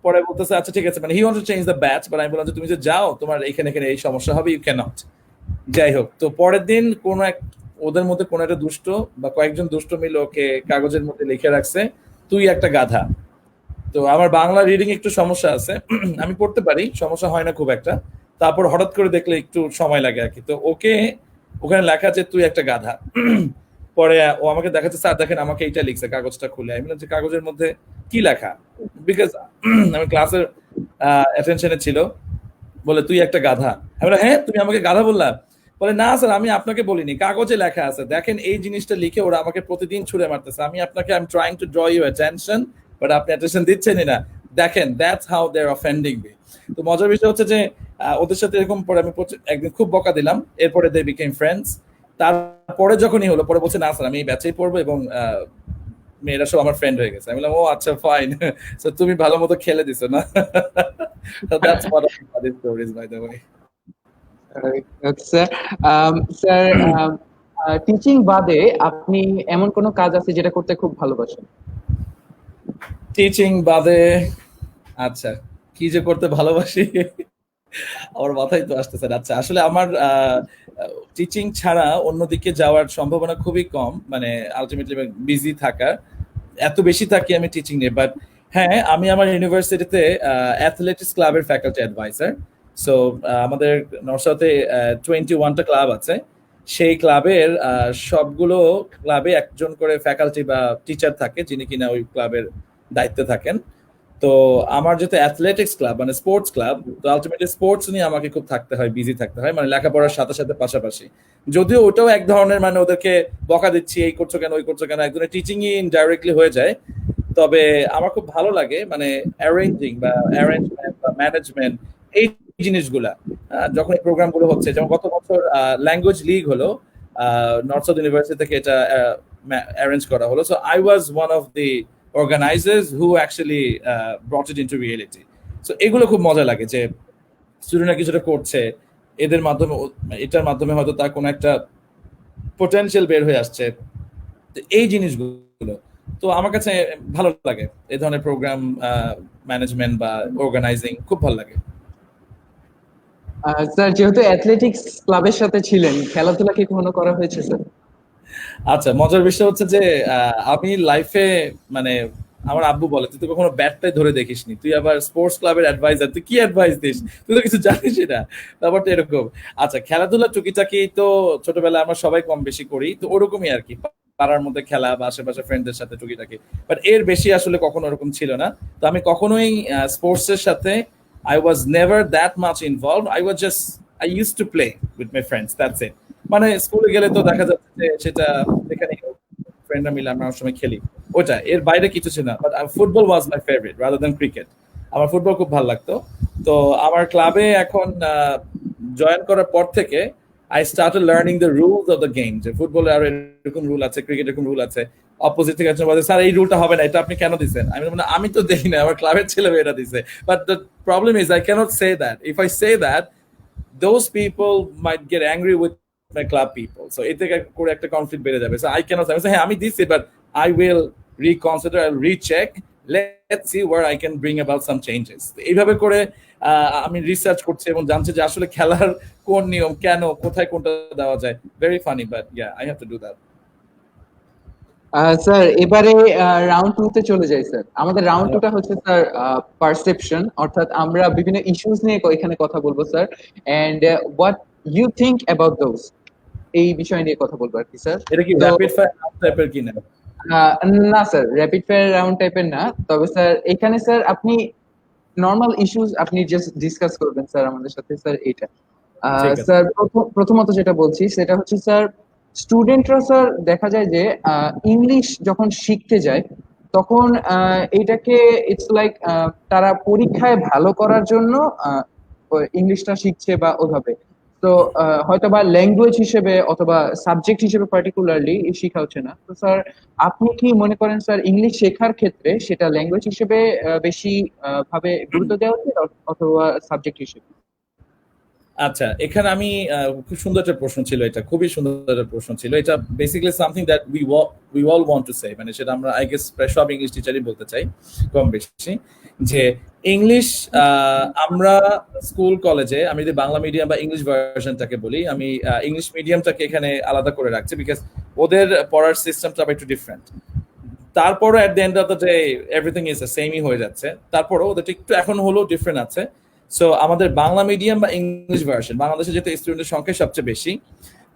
Speaker 2: পরে বলতেছে আচ্ছা ঠিক আছে, মানে he want to change the batch, but আমি বললাম যে তুমি যে যাও, তোমার এখানে এখানে এই সমস্যা হবে, ইউ ক্যান নট। যাই হোক, তো পরের দিন কোন এক ওদের মধ্যে কোন একটা দুষ্ট বা কয়েকজন দুষ্ট মিলে ওকে কাগজের মধ্যে লিখে রাখছে, তুই একটা গাধা। তো আমার বাংলা রিডিং একটু সমস্যা আছে, আমি পড়তে পারি, সমস্যা হয় না খুব একটা। তারপর হঠাৎ করে দেখলে একটু সময় লাগে আর কি। তো ওকে ওখানে লেখা আছে তুই একটা গাধা। পরে ও আমাকে দেখাচ্ছে, স্যার দেখেন আমাকে এইটা লিখছে, কাগজটা খুলে। আমি বললাম যে কাগজের মধ্যে কি লেখা? বিকজ আমি ক্লাসের অ্যাটেনশনে ছিল। বলে তুই একটা গাধা। আমি বললাম হ্যাঁ তুমি আমাকে গাধা বললা? বলে না স্যার আমি আপনাকে বলিনি, কাগজে লেখা আছে, দেখেন এই জিনিসটা লিখে ওরা আমাকে প্রতিদিন ছুড়ে মারতেছে, আমি আপনাকে I am trying to draw you attention, but আপনি অ্যাটেনশন দিচ্ছেনই না। দেখেন that's how they are offending me. তো মজার বিষয় হচ্ছে যে ওদের সাথে এরকম পরে আমি একদিন খুব বকা দিলাম, এরপরে দে বিকেম ফ্রেন্ডস। তারপরে যখনই হলো পরে বলছে না স্যার আমি এই ব্যাচেই পড়বো, এবং মেয়েরা সব আমার ফ্রেন্ড হয়ে গেছে। আমি বললাম ও আচ্ছা ফাইন, সো তুমি ভালো মতো খেলে দিছো না। That's one of the stories by the way.
Speaker 1: Sir, sir teaching বাদে আপনি এমন কোন কাজ আছে যেটা করতে খুব ভালোবাসেন?
Speaker 2: টিচিং বাদে আচ্ছা কি যে করতে ভালোবাসি আমার মাথায় তো আসতেছে না। আচ্ছা আসলে আমার টিচিং ছাড়া অন্যদিকে যাওয়ার সম্ভাবনা খুবই কম, মানে আলটিমেটলি বিজি থাকা এত বেশি থাকি আমি টিচিং নিয়ে। বাট হ্যাঁ আমি আমার ইউনিভার্সিটিতে অ্যাথলেটিক্স ক্লাবের ফ্যাকাল্টি অ্যাডভাইসার। সো আমাদের নর্সাতে 21টা ক্লাব আছে, সেই ক্লাবের সবগুলো ক্লাবে একজন করে ফ্যাকাল্টি বা টিচার থাকে যিনি কিনা ওই ক্লাবের দায়িত্বে থাকেন। তো আমার যেহেতু অ্যাথলেটিক্স ক্লাব মানে স্পোর্টস ক্লাব, তো আলটিমেটলি স্পোর্টস নিয়ে আমাকে খুব থাকতে হয়, বিজি থাকতে হয়, মানে লেখাপড়ার সাথে সাথে পাশাপাশি। যদিও ওটাও এক ধরনের মানে ওদেরকে বকা দিচ্ছি, এই করছো কেন ওই করছো কেন, এক ধরনের টিচিংই ইনডাইরেক্টলি হয়ে যায়। তবে আমার খুব ভালো লাগে মানে অ্যারেঞ্জিং বা অ্যারেঞ্জমেন্ট বা ম্যানেজমেন্ট এই জিনিসগুলা। যখন এই প্রোগ্রামগুলো হচ্ছে, যেমন গত বছর ল্যাঙ্গুয়েজ লিগ হলো, নর্থ সাউথ ইউনিভার্সিটি থেকে এটা অ্যারেঞ্জ করা হলো। So I was one of the organizers who actually brought it into reality. So এগুলো খুব মজা লাগে যে স্টুডেন্টরা কিছুটা করছে, এদের মাধ্যমে এটার মাধ্যমে হয়তো তার কোনো একটা পোটেনশিয়াল বের হয়ে আসছে, তো এই জিনিসগুলো তো আমার কাছে ভালো লাগে। এই ধরনের প্রোগ্রাম ম্যানেজমেন্ট বা অর্গানাইজিং খুব ভালো লাগে।
Speaker 1: স্যার যেহেতু অ্যাথলেটিক্স ক্লাবের সাথে ছিলেন, খেলাধুলা কি কখনো করা হয়েছে স্যার?
Speaker 2: আচ্ছা মজার বিষয় হচ্ছে যে আমি লাইফে মানে আমার আব্বু বলে তুই তো কখনো ব্যাটটাই ধরে দেখিসনি, তুই আবার স্পোর্টস ক্লাবের অ্যাডভাইজার, তুই কি অ্যাডভাইস দিস, তুই তো কিছু জানিস না। ব্যাপারটা এরকম। আচ্ছা খেলাধুলা টুকিটাকি তো ছোটবেলায় আমরা সবাই কম বেশি করি, তো ওরকমই আর কি, পাড়ার মধ্যে খেলা বা আশেপাশে ফ্রেন্ডদের সাথে টুকিটাকি, বাট এর বেশি আসলে কখনো এরকম ছিল না। তো আমি কখনোই স্পোর্টস এর সাথে I was never that much involved. I used to play with my friends. That's it. মানে স্কুলে গেলে তো দেখা যাচ্ছে যে সেটা যেখানে ফ্রেন্ডরা মিলে আমরা সময় খেলি, ওটা এর বাইরে কিছু ছিল না। But football was my favourite rather than cricket. আমার ফুটবল খুব ভালো লাগতো। তো আমার ক্লাবে এখন জয়েন করার পর থেকে I started learning the rules of the game, যে ফুটবলে আর এরকম রুল আছে, ক্রিকেট এরকম রুল আছে। অপোজিট থেকে একজন বলে, স্যার এই রুলটা হবে না, এটা আপনি কেন দিচ্ছেন? আমি তো দেখি না, আমার ক্লাবের ছেলে মেয়েরা দিছে। But the problem is I can't say that. If I say that, those people might get angry with my club people. So এতে করে একটা কনফ্লিক্ট বেড়ে যাবে। So I cannot say, হ্যাঁ আমি দিচ্ছি, but I will reconsider, I'll recheck, let's see where I can bring about some changes. এইভাবে করে আমি রিসার্চ করছি এবং জানছি যে আসলে খেলার কোন নিয়ম, কেন, কোথায় কোনটা দেওয়া যায়। Very funny, but yeah, I have to do that.
Speaker 1: Sir এবারে রাউন্ড 2 তে চলে যাই স্যার। আমাদের রাউন্ড 2টা হচ্ছে স্যার পারসেপশন, অর্থাৎ আমরা বিভিন্ন ইস্যুস নিয়ে এখানে কথা বলবো sir, and what you think about those, এই বিষয় নিয়ে কথা বলবো আর কি স্যার।
Speaker 2: এটা কি র‍্যাপিড ফায়ার টাইপের কি না?
Speaker 1: না স্যার, র্যাপিড ফায়ার রাউন্ড টাইপের না। তবে স্যার এখানে স্যার আপনি নরমাল ইস্যুস আপনি জাস্ট ডিসকাস করবেন স্যার আমাদের সাথে স্যার। এইটা স্যার প্রথমত যেটা বলছি সেটা হচ্ছে স্যার, স্টুডেন্টরা স্যার দেখা যায় যে ইংলিশ যখন শিখতে যায় তখন এইটাকে ইটস লাইক তারা পরীক্ষায় ভালো করার জন্য ইংলিশটা শিখছে বা ওভাবে। তো হয়তো বা ল্যাঙ্গুয়েজ হিসেবে অথবা সাবজেক্ট হিসেবে পার্টিকুলারলি শেখা হচ্ছে না। তো স্যার আপনি কি মনে করেন স্যার ইংলিশ শেখার ক্ষেত্রে সেটা ল্যাঙ্গুয়েজ হিসেবে বেশি ভাবে গুরুত্ব দেওয়া উচিত অথবা সাবজেক্ট হিসেবে?
Speaker 2: আচ্ছা, এখানে আমি খুব সুন্দর একটা প্রশ্ন ছিল, এটা খুবই সুন্দর একটা প্রশ্ন ছিল। এটা basically something that we all want to say, মানে সেটা আমরা আই গেস প্রায় সব ইংলিশ টিচারই বলতে চাই কম বেশি, যে ইংলিশ আমরা স্কুল কলেজে, আমি যদি বাংলা মিডিয়াম বা ইংলিশ ভার্সনটাকে বলি, আমি ইংলিশ মিডিয়ামটাকে এখানে আলাদা করে রাখছি বিকজ ওদের পড়ার সিস্টেমটা একটু ডিফারেন্ট। তারপরও at the end of the day everything is সেমই হয়ে যাচ্ছে, তারপরও ওদের একটু এখন হলেও ডিফারেন্ট আছে। সো আমাদের বাংলা মিডিয়াম বা ইংলিশ ভার্সন, বাংলাদেশে যেহেতু স্টুডেন্টের সংখ্যা সবচেয়ে বেশি,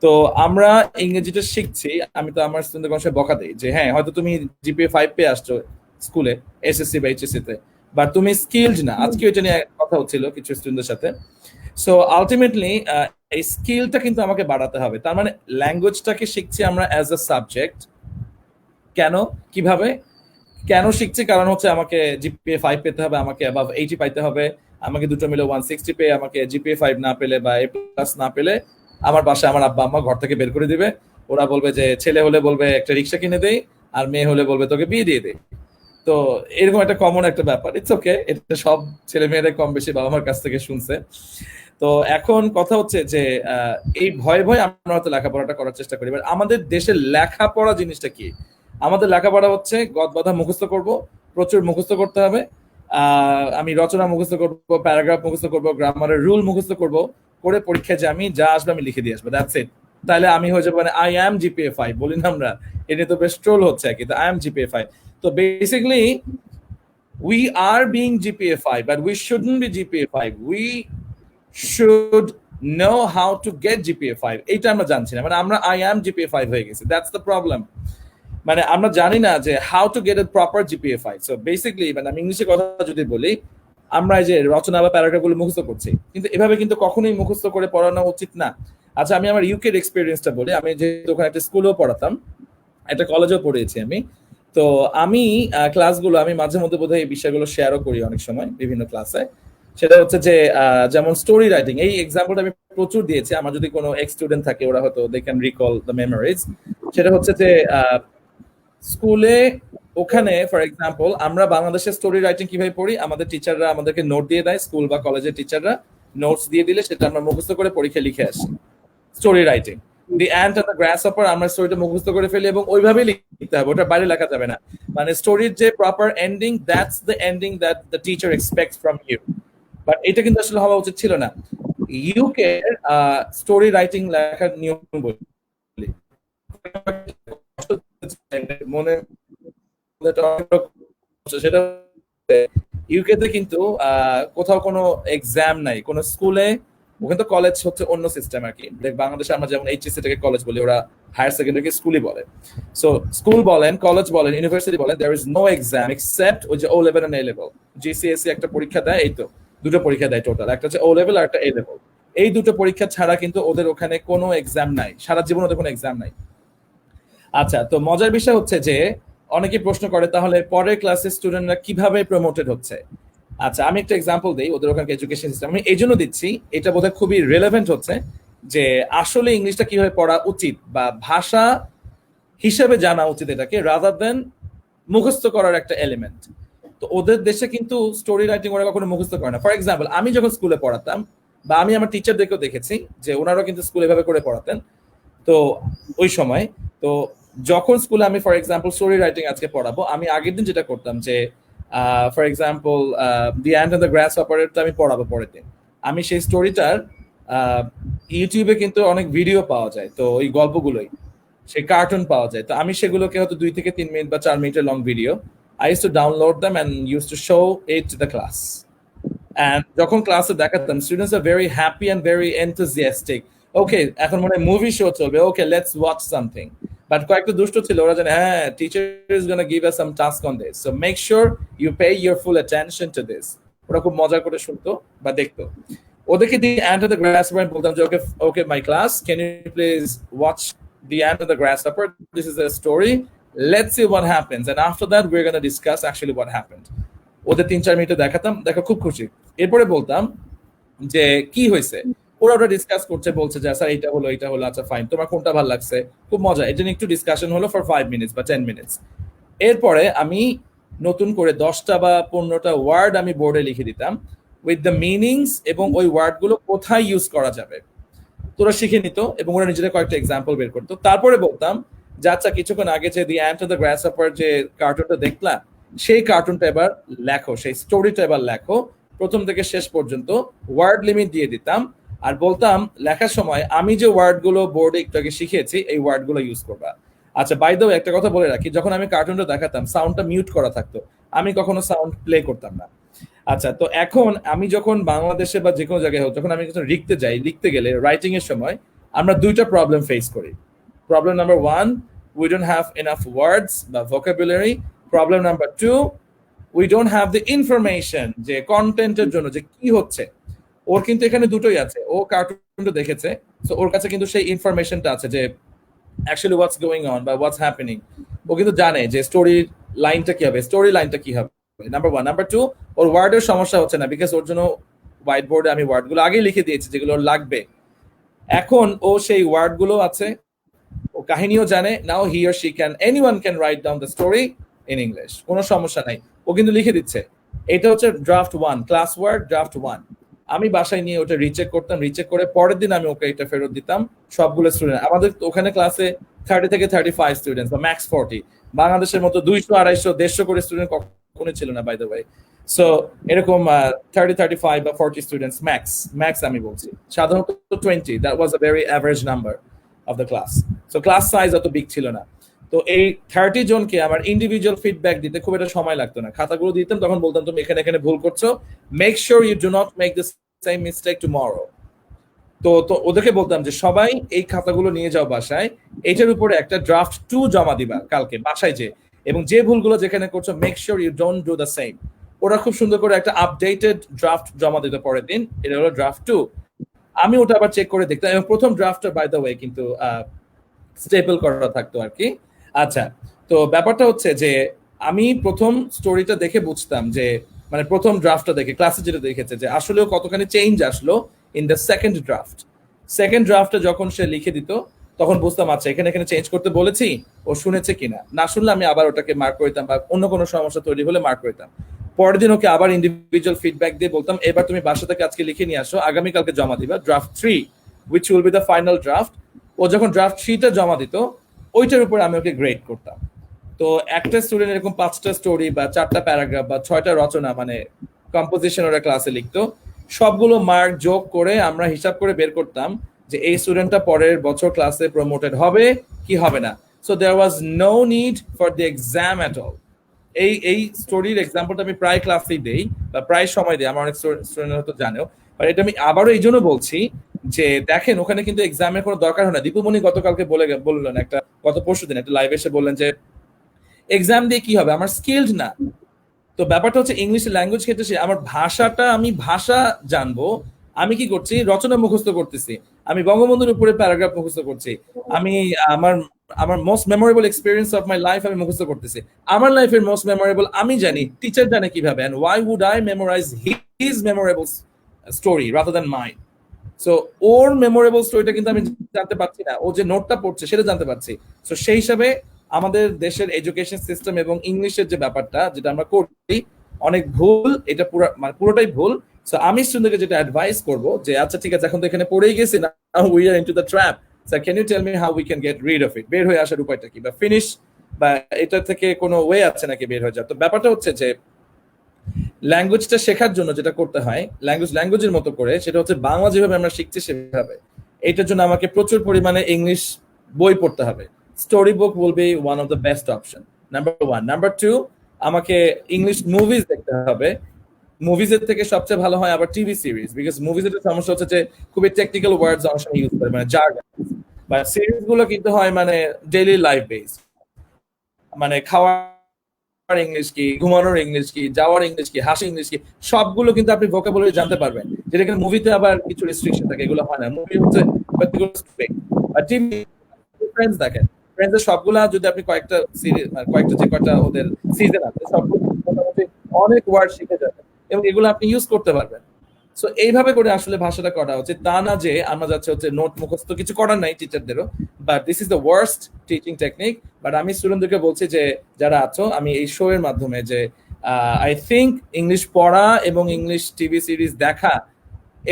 Speaker 2: তো আমরা ইংরেজিটা শিখছি। আমি তো আমার স্টুডেন্টদের কোনো সময় বকা দিই যে হ্যাঁ হয়তো তুমি জিপিএ 5 পেয়ে আসছো স্কুলে, এসএসসি বা এইচএসসি তে, বাট তুমি স্কিলড না। আজকে এটা নিয়ে কথা হচ্ছিল কিছু স্টুডেন্টদের সাথে। সো আলটিমেটলি এই স্কিলটা কিন্তু আমাকে বাড়াতে হবে। তার মানে ল্যাঙ্গুয়েজটাকে শিখছি আমরা অ্যাজ আ সাবজেক্ট। কেন, কিভাবে, কেন শিখছি? কারণ হচ্ছে আমাকে জিপিএ 5 পেতে হবে, আমাকে অ্যাবাভ 80 পাইতে হবে, আমাকে দুটো মিলে 160 পেয়ে আমাকে জিপিএ 5 না পেলে বা এ প্লাস না পেলে আমার বাসায় আমার আব্বা আম্মা ঘর থেকে বের করে দিবে। ওরা বলবে যে ছেলে হলে বলবে একটা রিক্সা কিনে দেই, আর মেয়ে হলে বলবে তোকে বিয়ে দিয়ে দেই। তো এরকম একটা কমন একটা ব্যাপার। ইটস ওকে, এটা সব ছেলে মেয়েরা কম বেশি বাবা মার কাছ থেকে শুনছে। তো এখন কথা হচ্ছে যে এই ভয়ে ভয়ে আমরা হয়তো লেখাপড়াটা করার চেষ্টা করি। এবার আমাদের দেশের লেখাপড়া জিনিসটা কি? আমাদের লেখাপড়া হচ্ছে গদ বাঁধা মুখস্থ করব, প্রচুর মুখস্থ করতে হবে। আমি রচনা মুখস্থ করবো, প্যারাগ্রাফ মুখস্থ করবো, গ্রামারের রুল মুখস্থ করবো, করে পরীক্ষায় যে আমি যা আসবে আমি লিখে দিয়ে আসবো, দ্যাটস ইট। তাহলে আমি হয়ে যাবো মানে আই অ্যাম জিপিএ 5 বলি না আমরা, এটা তো বেশ ট্রোল হচ্ছে আর কি, আই অ্যাম জিপিএ 5। তো basically we are being GPA 5, but we shouldn't be GPA 5. We should know how to get GPA 5. এইটা আমরা জানছি না, মানে আমরা I am GPA 5 হয়ে গেছি। That's the problem. মানে আমরা জানি না যে how to get a proper GPA 5. So basically, মানে আমি ইংলিশে কথা যদি বলি, আমরা এই যে রচনা বা প্যারাগ্রাফগুলো মুখস্থ করছি, কিন্তু এভাবে কিন্তু কখনোই মুখস্থ করে পড়ানো উচিত না। আচ্ছা, আমি আমার ইউকের এক্সপেরিয়েন্সটা বলি। আমি যেহেতু ওখানে একটা স্কুলেও পড়াতাম, একটা কলেজেও পড়িয়েছি আমি। তো আমি ক্লাসগুলো আমি মাঝে মধ্যে বোধহয় এই বিষয়গুলো শেয়ারও করি অনেক সময় বিভিন্ন ক্লাসে। সেটা হচ্ছে যে যেমন স্টোরি রাইটিং, এই এক্সাম্পলটা আমি প্রচুর দিয়েছি। আমার যদি কোনো এক্স স্টুডেন্ট থাকে, ওরা হয়তো they can recall the memories. সেটা হচ্ছে যে স্কুলে ওখানে ফর এক্সাম্পল আমরা বাংলাদেশের স্টোরি রাইটিং কিভাবে পড়ি, আমাদের টিচাররা আমাদেরকে নোট দিয়ে দেয়, স্কুল বা কলেজের টিচাররা নোটস দিয়ে দিলে সেটা আমরা মুখস্থ করে পরীক্ষা লিখে আসি। Story writing, the ant and the grasshopper, আমরা স্টোরিটা মুখস্থ করে ফেলি এবং ওইভাবেই লিখতে হবে, ওটা বাইরে লেখা যাবে না। মানে স্টোরির যে proper ending, that's the ending that the teacher expects from you. But এটা কিন্তু আসলে হওয়া উচিত ছিল না। ইউকে স্টোরি রাইটিং লেখার নিয়ম বলি, মনে সেটা ইউকেতে কিন্তু কোথাও কোনো এক্সাম নাই। কোনো স্কুলে ওখানে তো কলেজ হচ্ছে অন্য সিস্টেম আর কি। বাংলাদেশে আমরা যেমন এইচএসসি থেকে কলেজ বলি, ওরা হায়ার সেকেন্ডারিকে স্কুলই বলে। সো স্কুল বলেন, কলেজ বলেন, ইউনিভার্সিটি বলেন, there is no exam except ওই যে O level and A level. GCSE একটা পরীক্ষা দেয়, এই তো দুটো পরীক্ষা দেয় টোটাল, একটা হচ্ছে ও লেভেল আর একটা এ লেভেল। এই দুটো পরীক্ষা ছাড়া কিন্তু ওদের ওখানে কোনো এক্সাম নাই, সারা জীবন ওদের কোনো এক্সাম নাই। আচ্ছা, তো মজার বিষয় হচ্ছে যে অনেকে প্রশ্ন করে তাহলে পরের ক্লাসের স্টুডেন্টরা কিভাবে প্রমোটেড হচ্ছে। আচ্ছা, আমি একটা এক্সাম্পল দিই ওদের ওখানে এডুকেশন সিস্টেম। আমি এই জন্য দিচ্ছি, এটা বোধহয় খুবই রেলেভেন্ট হচ্ছে যে আসলে ইংলিশটা কিভাবে পড়া উচিত বা ভাষা হিসেবে জানা উচিত এটাকে, রাদার দেন মুখস্থ করার একটা এলিমেন্ট। তো ওদের দেশে কিন্তু স্টোরি রাইটিং ওরা কখনো মুখস্থ করে না। ফর এক্সাম্পল, আমি যখন স্কুলে পড়াতাম বা আমি আমার টিচারদেরকেও দেখেছি যে ওনারাও কিন্তু স্কুলে এভাবে করে পড়াতেন। তো ওই সময় তো যখন স্কুলে আমি ফর এক্সাম্পল স্টোরি রাইটিং আজকে পড়াবো, আমি আগের দিন যেটা করতাম যে for example the ant and the grass operator আমি পড়াবো পরের দিন, আমি সেই স্টোরিটার ইউটিউবে কিন্তু অনেক ভিডিও পাওয়া যায়, তো ওই গল্পগুলোই সেই কার্টুন পাওয়া যায়, তো আমি সেগুলোকে হয়তো 2 থেকে 3 মিনিট বা 4 মিনিটের long video I use to download them and use to show it to the class. And যখন ক্লাসে দেখাতাম, students are very happy and very enthusiastic. Okay, এখন মনে হয় মুভি শো চলবে, okay let's watch something. But কয়েকটা দুষ্ট ছিল, ওরা জানে হ্যাঁ teacher is gonna give us some task on this, so make sure you pay your full attention to this. ওরা খুব মজা করে শুনতো বা দেখতো। ওদেরকে the ant of the grasshopper বলতাম যে okay okay my class, can you please watch the ant of the grasshopper, this is a story, let's see what happens and after that we are gonna discuss actually what happened. ওদের 3-4 মিনিটে দেখাতাম, দেখা খুব খুশি। এরপরে বলতাম যে কি হয়েছে, ওরা ওটা ডিসকাস করছে, বলছে যে স্যার এইটা হলো এইটা হলো, আচ্ছা ফাইন, তোমার কোনটা ভালো লাগছে, খুব মজা। এটা নিয়ে একটু ডিসকাশন হলো ফর 5 মিনিটস বা 10 মিনিটস। এরপরে আমি নতুন করে 10টা বা 15টা ওয়ার্ড আমি বোর্ডে লিখে দিতাম উইথ দ্য মিনিংস এবং ওই ওয়ার্ডগুলো কোথায় ইউজ করা যাবে। তোরা শিখে নিত এবং ওরা নিজেরা কয়েকটা এক্সাম্পল বের করতো। তারপরে বলতাম যে আচ্ছা কিছুক্ষণ আগে যে দি অ্যান্ট অফ দ্য গ্রাসহপার যে কার্টুনটা দেখলাম, সেই কার্টুনটা এবার লেখো, সেই স্টোরিটা এবার লেখো প্রথম থেকে শেষ পর্যন্ত। ওয়ার্ড লিমিট দিয়ে দিতাম আর বলতাম লেখার সময় আমি যে ওয়ার্ডগুলো বোর্ডে একটু আগে শিখিয়েছি এই ওয়ার্ডগুলো ইউজ করবা। আচ্ছা, বাই দ্য ওয়ে একটা কথা বলে রাখি, যখন আমি কার্টুনটা দেখাতাম সাউন্ডটা মিউট করা থাকতো, আমি কখনো সাউন্ড প্লে করতাম না। আচ্ছা, তো এখন আমি যখন বাংলাদেশে বা যে কোনো জায়গায় হোক, যখন আমি লিখতে যাই, লিখতে গেলে রাইটিং এর সময় আমরা দুইটা প্রবলেম ফেস করি। Problem number 1, we don't have enough words বা vocabulary. Problem number 2, we don't have the information যে কন্টেন্টের জন্য যে কি হচ্ছে। ওর কিন্তু এখানে দুটোই আছে, ও কার্টুনটা দেখেছে, সো ওর কাছে কিন্তু সেই ইনফরমেশনটা আছে যে অ্যাকচুয়ালি হোয়াটস গোয়িং অন বা হোয়াটস হ্যাপেনিং। ও কিন্তু জানে যে স্টোরি লাইনটা কি হবে, স্টোরি লাইনটা কি হবে, নাম্বার 1। নাম্বার 2, ওর ওয়ার্ডের সমস্যা হচ্ছে না, বিকজ ওর জন্য হোয়াইট বোর্ডে আমি ওয়ার্ডগুলো আগেই লিখে দিয়েছি যেগুলো লাগবে। এখন ও সেই ওয়ার্ডগুলো আছে, ও কাহিনীও জানে। Now he or she can, anyone can write down the story in English, কোনো সমস্যা নাই, ও কিন্তু লিখে দিচ্ছে। এটা হচ্ছে ড্রাফট 1, ক্লাস ওয়ার্ক ড্রাফট 1। আমি বাসায় নিয়ে ওটা রিচেক করতাম, রিচেক করে পরের দিন আমি ওকে এটা ফেরত দিতাম সবগুলো স্টুডেন্ট। আমাদের ওখানে ক্লাসে 30 থেকে 35 স্টুডেন্ট বা ম্যাক্স 40। বাংলাদেশের মতো 200, 250, 150 করে স্টুডেন্ট কখনো ছিল না বাই দ্য ওয়ে। সো এরকম 30, 35 বা 40 স্টুডেন্টস ম্যাক্স, ম্যাক্স আমি বলছি, সাধারণত 20, that was a very average number of the class. So class size অত বিগ ছিল না। তো এই 30 জনকে আমার ইন্ডিভিজুয়াল ফিডব্যাক দিতে খুব একটা সময় লাগতো না, খাতাগুলো দিতাম, তখন বলতাম তুমি এখানে এখানে ভুল করছো, make sure you do not make this same mistake tomorrow. তো তো ওদেরকে বলতাম যে সবাই এই খাতাগুলো নিয়ে যাও বাসায়, এটার উপরে একটা ড্রাফট 2 জমা দিবা কালকে বাসায় যে, এবং যে ভুলগুলো যেখানে করছো make sure you don't do the same. ওরা খুব সুন্দর করে একটা আপডেটেড ড্রাফট জমা দিতে পরের দিন, এটা হলো ড্রাফট 2। আমি ওটা আবার চেক করে দেখতাম, এবং প্রথম ড্রাফটটা বাই দ্য ওয়ে কিন্তু স্টেপল করা থাকতো আর কি। আচ্ছা, তো ব্যাপারটা হচ্ছে যে আমি প্রথম স্টোরিটা দেখে বুঝতাম যে মানে প্রথম ড্রাফটটা দেখে ক্লাসে যেটা দেখেছে যে আসলেও কতখানি চেঞ্জ আসলো in the second draft. Second ড্রাফটে যখন সে লিখে দিত তখন বুঝতাম আচ্ছা এখানে এখানে চেঞ্জ করতে বলেছি, ও শুনেছে কিনা। না শুনলে আমি আবার ওটাকে মার্ক করে দিতাম, বা অন্য কোনো সমস্যা তৈরি হলে মার্ক করে দিতাম। পরের দিন ওকে আবার ইন্ডিভিজুয়াল ফিডব্যাক দিয়ে বলতাম এবার তুমি বাসা থেকে আজকে লিখে নিয়ে আসো, আগামীকালকে জমা দিবা draft 3, which will be the final draft। ও যখন ড্রাফট 3টা জমা দিত ওইটার উপরে আমি ওকে গ্রেড করতাম। তো একটা স্টুডেন্ট এরকম 5টা স্টোরি বা 4টা প্যারাগ্রাফ বা 6টা রচনা মানে কম্পোজিশন ওরা ক্লাসে লিখতো, সবগুলো মার্ক যোগ করে আমরা হিসাব করে বের করতাম যে এই স্টুডেন্টটা পরের বছর ক্লাসে প্রমোটেড হবে কি হবে না। So there was no need for the exam at all. এই স্টোরির এক্সাম্পলটা আমি প্রায় ক্লাসেই দেই বা প্রায় সময় দিই, আমার অনেক স্টুডেন্ট হয়তো জানেও আর এটা আমি আবারও এই জন্য বলছি যে দেখেন ওখানে কিন্তু এক্সামের কোনো দরকার হয় না। দীপুমণি গতকালকে বললেন একটা, গত পরশুদিন একটা লাইভ এসে বললেন যে এক্সাম দিয়ে কি হবে, আমার স্কিলড না। তো ব্যাপারটা হচ্ছে ইংলিশ ল্যাঙ্গুয়েজ ক্ষেত্রে আমার ভাষাটা, আমি ভাষা জানবো, আমি কি করছি রচনা মুখস্থ করতেছি, আমি বঙ্গবন্ধুর উপরে প্যারাগ্রাফ মুখস্থ করছি, আমি আমার আমার most memorable experience of my life আমি মুখস্থ করতেছি। আমার লাইফের মোস্ট মেমোরেবল আমি জানি, টিচার জানে কিভাবে, and why would I memorize his memorable story rather than mine. So ওর মেমোরেবল স্টোরিটা কিন্তু আমি জানতে পারছি না, ও যে নোটটা পড়ছে সেটা জানতে পারছি। সো সেই হিসাবে আমাদের দেশের এডুকেশন সিস্টেম এবং ইংলিশের যে ব্যাপারটা যেটা আমরা করি অনেক ভুল, এটা পুরো মানে পুরোটাই ভুল। সো আমি স্টুডেন্টকে যেটা অ্যাডভাইস করবো যে আচ্ছা ঠিক আছে, এখন তো এখানে পড়েই গেছি না, we are into the trap, sir can you tell me how we can get rid of it, বের হয়ে আসার উপায়টা কি, বা ফিনিশ, বা এটা থেকে কোনো ওয়ে আছে নাকি বের হয়ে যাওয়ার। তো ব্যাপারটা হচ্ছে যে ল্যাঙ্গুয়েজটা শেখার জন্য যেটা করতে হয় ল্যাঙ্গুয়েজের মতো করে, সেটা হচ্ছে বাংলা যেভাবে আমরা শিখছি সেভাবে। এটার জন্য আমাকে প্রচুর পরিমাণে ইংলিশ বই পড়তে হবে। Story book will be one of the best option, number 1। Number 2, আমাকে ইংলিশ মুভিজ দেখতে হবে। মুভিজের থেকে সবচেয়ে ভালো হয় আবার টিভি সিরিজ, বিকজ মুভিজের সমস্যা হচ্ছে যে খুবই টেকনিক্যাল ওয়ার্ডস অনেক সময় ইউজ করে, মানে জার্গন। বা সিরিজ গুলো কিন্তু হয় মানে ডেইলি লাইফ বেস, মানে খাওয়ার ইংলিশ কি, ঘুমানোর ইংলিশ কি, যাওয়ার ইংলিশ কি, হাসি ইংলিশ কি, সবগুলো কিন্তু আপনি ভোকাবুলারি জানতে পারবেন, যেটা কিন্তু মুভিতে আবার কিছু রেস্ট্রিকশন থাকে, এগুলো হয় না। মুভি হচ্ছে টিভি ফ্রেন্ডস দেখেন, ফ্রেন্ডসের সবগুলা যদি আপনি কয়েকটা সিরিজ কয়েকটা যে কয়টা ওদের সিজন আছে সবগুলো মোটামুটি অনেক ওয়ার্ড শিখে যাবেন এবং এগুলো আপনি ইউজ করতে পারবেন। সো এইভাবে করে আসলে ভাষাটা করা উচিত, তা না যে আমরা যাচ্ছে হচ্ছে নোট মুখস্থ, কিছু করার নাই টিচারদেরও, but this is the worst teaching technique. But আমি স্টুডেন্টদেরকে বলছি যে যারা আছো, আমি এই শো এর মাধ্যমে যে আই থিঙ্ক ইংলিশ পড়া এবং ইংলিশ টিভি সিরিজ দেখা,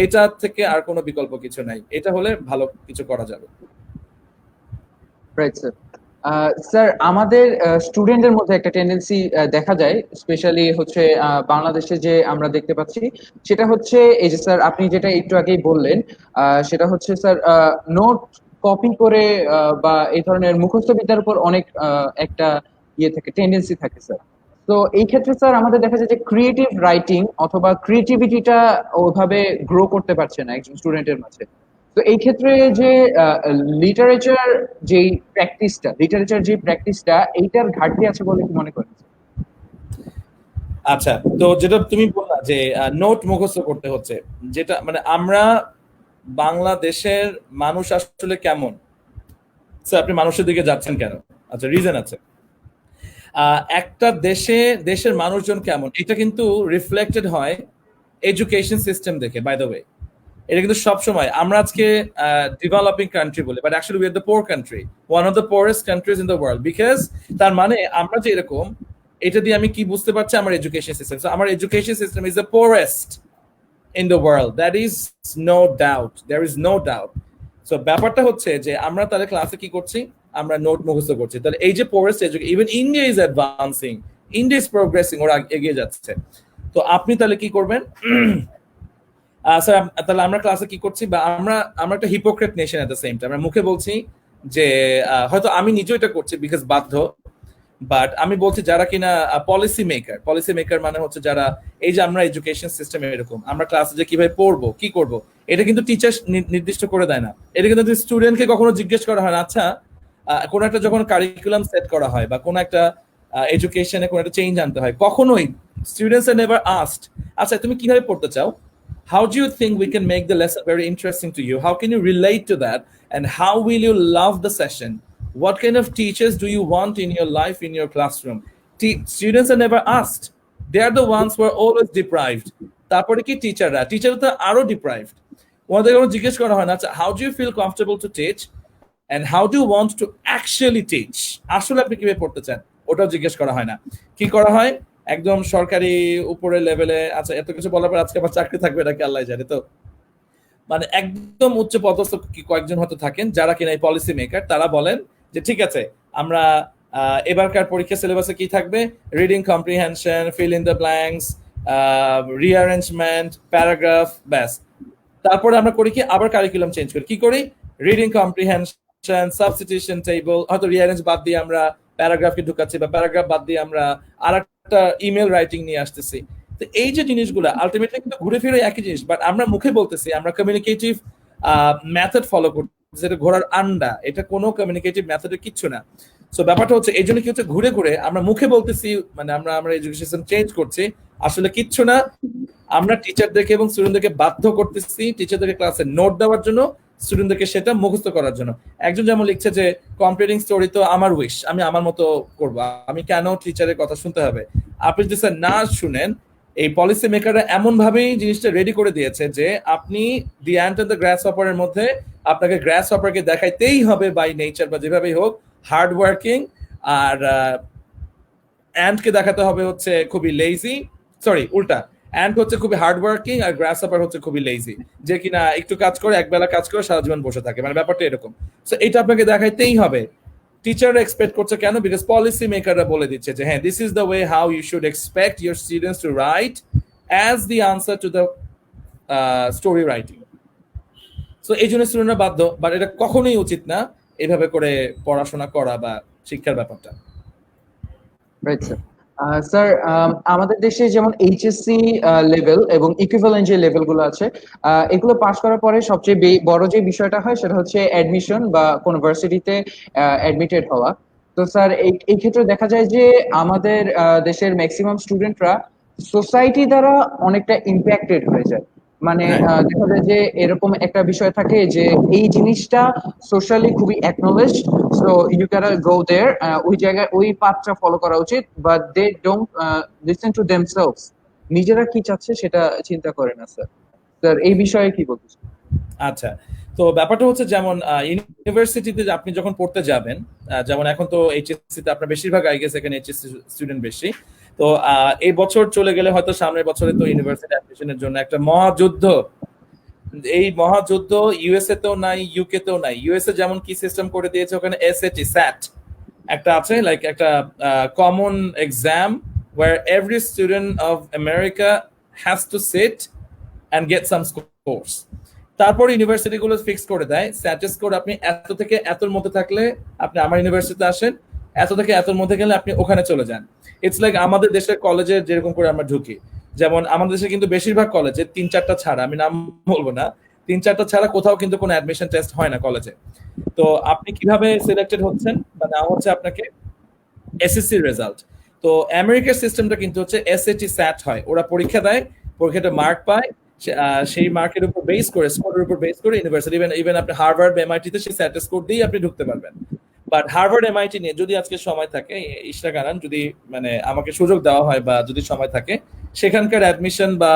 Speaker 2: এটা থেকে আর কোনো বিকল্প কিছু নাই, এটা হলে ভালো কিছু করা যাবে।
Speaker 1: Right sir. স্যার, আমাদের স্টুডেন্টদের মধ্যে একটা টেন্ডেন্সি দেখা যায়, স্পেশালি হচ্ছে বাংলাদেশে যে আমরা দেখতে পাচ্ছি, সেটা হচ্ছে এই যে স্যার আপনি যেটা একটু আগেই বললেন, সেটা হচ্ছে স্যার নোট কপি করে বা এই ধরনের মুখস্থ বিদ্যার উপর অনেক একটা ইয়ে থাকে, টেন্ডেন্সি থাকে স্যার। তো এই ক্ষেত্রে স্যার আমাদের দেখা যায় যে ক্রিয়েটিভ রাইটিং অথবা ক্রিয়েটিভিটিটা ওইভাবে গ্রো করতে পারছে না একজন স্টুডেন্টের মাঝে। তো এই ক্ষেত্রে যে লিটারেচার যে প্র্যাকটিসটা এইটার ঘাটতি আছে বলে কি মনে করেন?
Speaker 2: আচ্ছা, তো যেটা তুমি বললা যে নোট মুখস্থ করতে হচ্ছে, যেটা মানে আমরা বাংলাদেশের মানুষ আসলে কেমন, স্যার আপনি মানুষের দিকে যাচ্ছেন কেন? আচ্ছা, রিজন আছে। একটা দেশের মানুষজন কেমন এটা কিন্তু রিফ্লেক্টেড হয় এডুকেশন সিস্টেম দেখে, বাই দ্য ওয়ে। এটা কিন্তু সবসময় আমরা আজকে ডেভেলপিং কান্ট্রি বলি, but actually we are the poor country, one of the poorest countries in the world, because তার মানে আমরা যে এরকম, এটা দিয়ে আমি কি বুঝতে পারছি, আমার এডুকেশন সিস্টেম, সো আমার education system is the poorest in the world, that is no doubt, there is no doubt. So ব্যাপারটা হচ্ছে যে আমরা তাহলে ক্লাসে কি করছি, আমরা নোট মুখস্থ করছি। তাহলে এই যে poorest education, even India is advancing, India is progressing, ওরা এগিয়ে যাচ্ছে। তো আপনি তাহলে কি করবেন, স্যার তাহলে আমরা ক্লাসে কি করছি, বা আমরা একটা hypocrite nation at the same time. আমরা মুখে বলছি যে হয়তো আমি নিজেও এটা করছি বিকজ বাধ্য, বাট আমি বলছি যারা কিনা পলিসি মেকার মানে হচ্ছে যারা, এই যে আমরা এডুকেশন সিস্টেম এরকম, আমরা ক্লাসে যে কিভাবে পড়বো কি করব, এটা কিন্তু টিচার নির্দিষ্ট করে দেয় না। এটা কিন্তু স্টুডেন্টকে কখনো জিজ্ঞেস করা হয় না। আচ্ছা, কোন একটা যখন কারিকুলাম সেট করা হয় বা কোন একটা এডুকেশনে কোন একটা চেঞ্জ আনতে হয়, কখনোই স্টুডেন্টস আর নেভার আস্কড, আচ্ছা তুমি কিভাবে পড়তে চাও, how do you think we can make the lesson very interesting to you, how can you relate to that, and how will you love the session, what kind of teachers do you want in your life, in your classroom? Students are never asked, they are the ones who are always deprived। তারপরে কি teacher তো আরো deprived, ওনাদের কোনো জিজ্ঞেস করা হয় না আচ্ছা how do you feel comfortable to teach and how do you want to actually teach, আসলে আপনি কিভাবে পড়তে চান ওটাও জিজ্ঞেস করা হয় না। কি করা হয়, একদম সরকারি উপরের লেভেলে, আচ্ছা এত কিছু বলার পর আজকে আমার চাকরি থাকবে নাকি আল্লাহ জানে, তো মানে একদম উচ্চ পদস্থ কয়েকজন হয়তো থাকেন যারা কিনা এই পলিসি মেকার, তারা বলেন যে ঠিক আছে আমরা এবারকার পরীক্ষা সিলেবাসে কি থাকবে, reading comprehension, fill in the blanks, rearrangement, paragraph, ব্যাস। তারপরে আমরা করি কি, আবার কারিকুলাম চেঞ্জ করি, কি করি, রিডিং কম্প্রিহেনশন, সাবস্টিটিউশন টেবল, হয়তো রিঅ্যারেঞ্জ বাদ দিয়ে আমরা প্যারাগ্রাফকে ঢুকাচ্ছি, বা প্যারাগ্রাফ বাদ দিয়ে আমরা আর একটা ইমেল রাইটিং নিয়ে আসতেছি। তো তো এই যে জিনিসগুলো আলটিমেটলি কিন্তু ঘুরে ফিরে একই জিনিস, বাট আমরা মুখে বলতেছি আমরা কমিউনিকেটিভ মেথড ফলো করতেছি, যেটা ঘোড়ার আন্ডা, এটা কোনো কমিউনিকেটিভ মেথডের কিচ্ছু না। সো ব্যাপারটা হচ্ছে এই জন্য কি হচ্ছে, ঘুরে ঘুরে আমরা মুখে বলতেছি মানে আমরা এডুকেশন সিস্টেম চেঞ্জ করছি, আসলে কিচ্ছু না। আমরা টিচারদেরকে এবং স্টুডেন্টদেরকে বাধ্য করতেছি টিচারদেরকে ক্লাসে নোট দেওয়ার জন্য, স্টুডেন্টদেরকে সেটা মুখস্থ করার জন্য। একজন যেমন লিখছে যে কম্পিউটিং স্টোরি তো আমার উইশ, আমি আমার মতো করবো, আমি কেন টিচারের কথা শুনতে হবে? আপনি যদি স্যার না শুনেন, এই পলিসি মেকাররা এমন ভাবেই জিনিসটা রেডি করে দিয়েছে যে আপনি দি অ্যান্ট অ্যান্ড দ্য গ্রাস হপারের মধ্যে আপনাকে গ্রাস হপারকে দেখাইতেই হবে বাই নেচার বা যেভাবেই হোক হার্ড ওয়ার্কিং, আর অ্যান্টকে দেখাতে হবে হচ্ছে খুবই লেজি, সরি উল্টা, অ্যান্ট হচ্ছে খুবই হার্ড ওয়ার্কিং আর গ্রাস হপার হচ্ছে খুবই লেজি, যে কিনা একটু কাজ করে একবেলা কাজ করে সারা জীবন বসে থাকে, মানে ব্যাপারটা এরকম। সো এটা আপনাকে দেখাইতেই হবে। টিচাররা এক্সপেক্ট করছে কেন? বিকজ পলিসি মেকাররা বলে দিচ্ছে যে হ্যাঁ this is the way how you should expect your students to write as the answer to the story writing. So এই জন্য স্টুডেন্টরা বাধ্য, বাট এটা কখনোই উচিত না এভাবে করে পড়াশোনা করা বা শিক্ষার ব্যাপারটা।
Speaker 1: Right sir. স্যার, আমাদের দেশে যেমন এইচএসসি লেভেল এবং ইকুইভ্যালেন্ট যে লেভেলগুলো আছে, এগুলো পাশ করার পরে সবচেয়ে বড় যে বিষয়টা হয় সেটা হচ্ছে অ্যাডমিশন বা কোন ভার্সিটিতে অ্যাডমিটেড হওয়া। তো স্যার এই ক্ষেত্রে দেখা যায় যে আমাদের দেশের ম্যাক্সিমাম স্টুডেন্টরা সোসাইটি দ্বারা অনেকটা ইম্প্যাক্টেড হয়ে যায়। মানে দেখা যায় যে এরকম একটা বিষয় থাকে যে এই জিনিসটা সোশ্যালি খুবই acknowledged, so you can go there, ওই জায়গায় ওই পাথটা ফলো করা উচিত, but they don't listen to themselves. নিজেরা কি চাচ্ছে সেটা চিন্তা করে না স্যার। স্যার এই বিষয়ে কি বলতে চান?
Speaker 2: আচ্ছা, তো ব্যাপারটা হচ্ছে যেমন ইউনিভার্সিটিতে আপনি যখন পড়তে যাবেন, যেমন এখন তো এইচএসসি তে আপনার বেশিরভাগ আই গেস এখানে এইচএসসি স্টুডেন্ট বেশি, তো এই বছর চলে গেলে হয়তো সামনের বছরে তো ইউনিভার্সিটি অ্যাডমিশনের জন্য একটা মহাযুদ্ধ। এই মহাযুদ্ধ ইউএসএ তেও নাই, ইউকে তেও নাই। ইউএসএ যেমন কি সিস্টেম করে দিয়েছে, ওখানে এসএটি স্যাট একটা আছে, লাইক একটা common exam where every student of America has to sit and get some scores. তারপর ইউনিভার্সিটি গুলো ফিক্স করে দেয় স্যাটের স্কোর, আপনি এত থেকে এতর মধ্যে থাকলে আপনি আমার ইউনিভার্সিটিতে আসেন, এত থেকে এতর মধ্যে গেলে আপনি ওখানে চলে যান। ইটস লাইক আমাদের দেশের কলেজে যেরকম করে আমরা ঢুকি, যেমন আমাদের দেশে কিন্তু বেশিরভাগ কলেজে 3-4টা ছাড়া, আমি নাম বলবো না, 3-4টা ছাড়া কোথাও কিন্তু কোনো অ্যাডমিশন টেস্ট হয় না কলেজে। তো আপনি কিভাবে সিলেক্টেড হচ্ছেন বা নেওয়া হচ্ছে আপনাকে? SSC result. তো আমেরিকার সিস্টেমটা কিন্তু হচ্ছে এসএটি স্যাট হয়, ওরা পরীক্ষা দেয়, পরীক্ষাটা মার্ক পায়, সেই মার্কের উপর বেস করে, স্কোরের উপর বেস করে ইউনিভার্সিটি, ইভেন আপনি হার্ভার্ড এমআইটিতে সেই স্যাট স্কোর দিয়ে আপনি ঢুকতে পারবেন। বাট হার্ভার্ড এমআইটি নিয়ে যদি আজকে সময় থাকে, ইশরাক আনান, যদি মানে আমাকে সুযোগ দেওয়া হয় বা যদি সময় থাকে, সেখানকার অ্যাডমিশন বা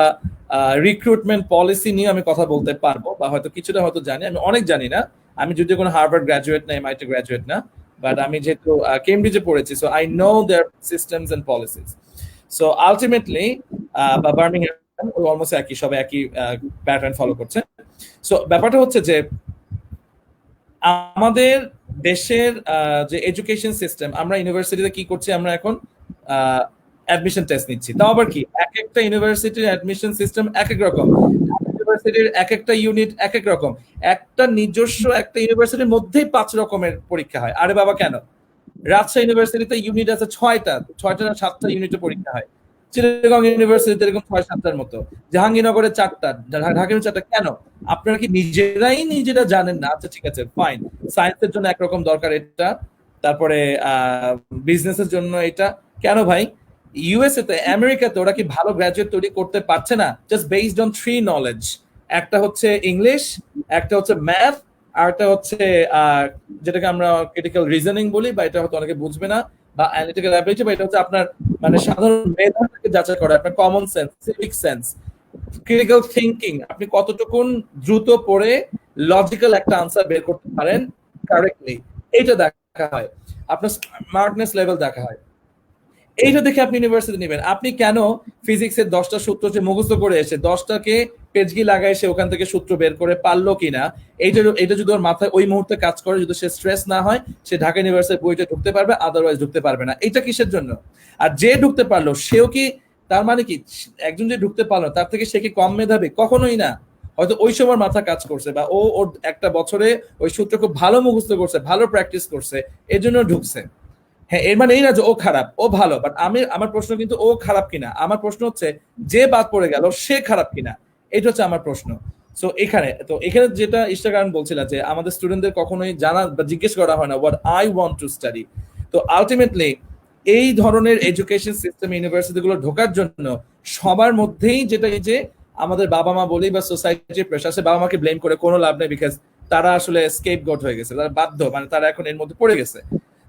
Speaker 2: রিক্রুটমেন্ট পলিসি নিয়ে আমি কথা বলতে পারবো, বা হয়তো কিছুটা হয়তো জানি, আমি অনেক জানি না, আমি যদি কোনো হার্ভার্ড গ্রাজুয়েট না, এমআইটি গ্রাজুয়েট না, বাট আমি যেহেতু কেমব্রিজে পড়েছি, so I know their systems and policies. So ultimately বা বার্মিংহাম অলমোস্ট একই, সবাই একই প্যাটার্ন ফলো করছে। সো ব্যাপারটা হচ্ছে যে আমাদের দেশের যে এডুকেশন সিস্টেম, আমরা ইউনিভার্সিটিতে কি করছি, আমরা এখন অ্যাডমিশন টেস্ট নিচ্ছি। তাও আবার কি, এক একটা ইউনিভার্সিটির অ্যাডমিশন সিস্টেম এক এক রকম, ইউনিভার্সিটির এক একটা ইউনিট এক এক রকম, একটা নিজস্ব একটা ইউনিভার্সিটির মধ্যেই 5 রকমের পরীক্ষা হয়। আরে বাবা কেন? রাজশাহী ইউনিভার্সিটিতে ইউনিট আছে 6টা না 7টা ইউনিটে পরীক্ষা হয়। চিটাগং ইউনিভার্সিটিতে এরকম 6-7টার মতো, জাহাঙ্গীরনগরে 4টা, ঢাকা 4টা। কেন? আপনারা কি নিজেরা জানেন না? আচ্ছা ঠিক আছে, ফাইন, সায়েন্সের জন্য একরকম দরকার এটা, তারপরে বিজনেসের জন্য এটা। কেন ভাই? ইউএসএ তে, আমেরিকাতে ওরা কি ভালো গ্রাজুয়েট তৈরি করতে পারছে না জাস্ট বেসড অন 3 নলেজ? একটা হচ্ছে ইংলিশ, একটা হচ্ছে ম্যাথ, আর একটা হচ্ছে যেটাকে আমরা ক্রিটিক্যাল রিজনিং বলি, বা এটা হয়তো অনেকে বুঝবে না, বা অ্যানালিটিক্যাল অ্যাবিলিটি, বা এটা হচ্ছে আপনার মানে সাধারণ মেধাটাকে যাচাই করা, আপনার common sense, civic sense, critical thinking, আপনি কতটুকুন দ্রুত পড়ে লজিক্যাল একটা আনসার বের করতে পারেন কারেক্টলি, এটা দেখা হয়। আপনার স্মার্টনেস লেভেল দেখা হয়। এইটা দেখে আপনি ইউনিভার্সিটি নেবেন। আপনি কেন ফিজিক্সের 10টা সূত্র যে মুখস্থ করে এসে 10টাকে পেজগি লাগায় সে ওখান থেকে সূত্র বের করে পারলো কিনা, এটা যদি ওর মাথায় ওই মুহূর্তে কাজ করে, যদি সে স্ট্রেস না হয়, সে ঢাকা ইউনিভার্সিটির বইটা ঢুকতে পারবে, আদারওয়াইজ ঢুকতে পারবে না। এটা কিসের জন্য? আর যে ঢুকতে পারলো সেও কি, তার মানে কি একজন যে ঢুকতে পারলো তার থেকে সে কি কম মেধাবী? কখনোই না। হয়তো ওই সময় মাথা কাজ করছে, বা ওর একটা বছরে ওই সূত্র খুব ভালো মুখস্থ করছে, ভালো প্র্যাকটিস করছে, এজন্য ঢুকছে। হ্যাঁ, এর মানে এই না যে ও খারাপ, ও ভালো, বাট আমার প্রশ্ন কিন্তু ও খারাপ কিনা, আমার প্রশ্ন হচ্ছে যে বাদ পড়ে গেল সে খারাপ কিনা, এটা হচ্ছে আমার প্রশ্ন। সো এখানে যেটা ইস্টাগ্রাম বলছিল যে আমাদের স্টুডেন্টদের কখনোই জানা বা জিজ্ঞেস করা হয় না what I want to study. তো আলটিমেটলি এই ধরনের এডুকেশন সিস্টেম ইউনিভার্সিটি গুলো ঢোকার জন্য সবার মধ্যেই যেটা এই যে আমাদের বাবা মা বলি বা সোসাইটির প্রেশার, সে বাবা মাকে ব্লেম করে কোনো লাভ নেই, বিকজ তারা আসলে স্কেপ গোট হয়ে গেছে, তারা বাধ্য, মানে তারা এখন এর মধ্যে পড়ে গেছে।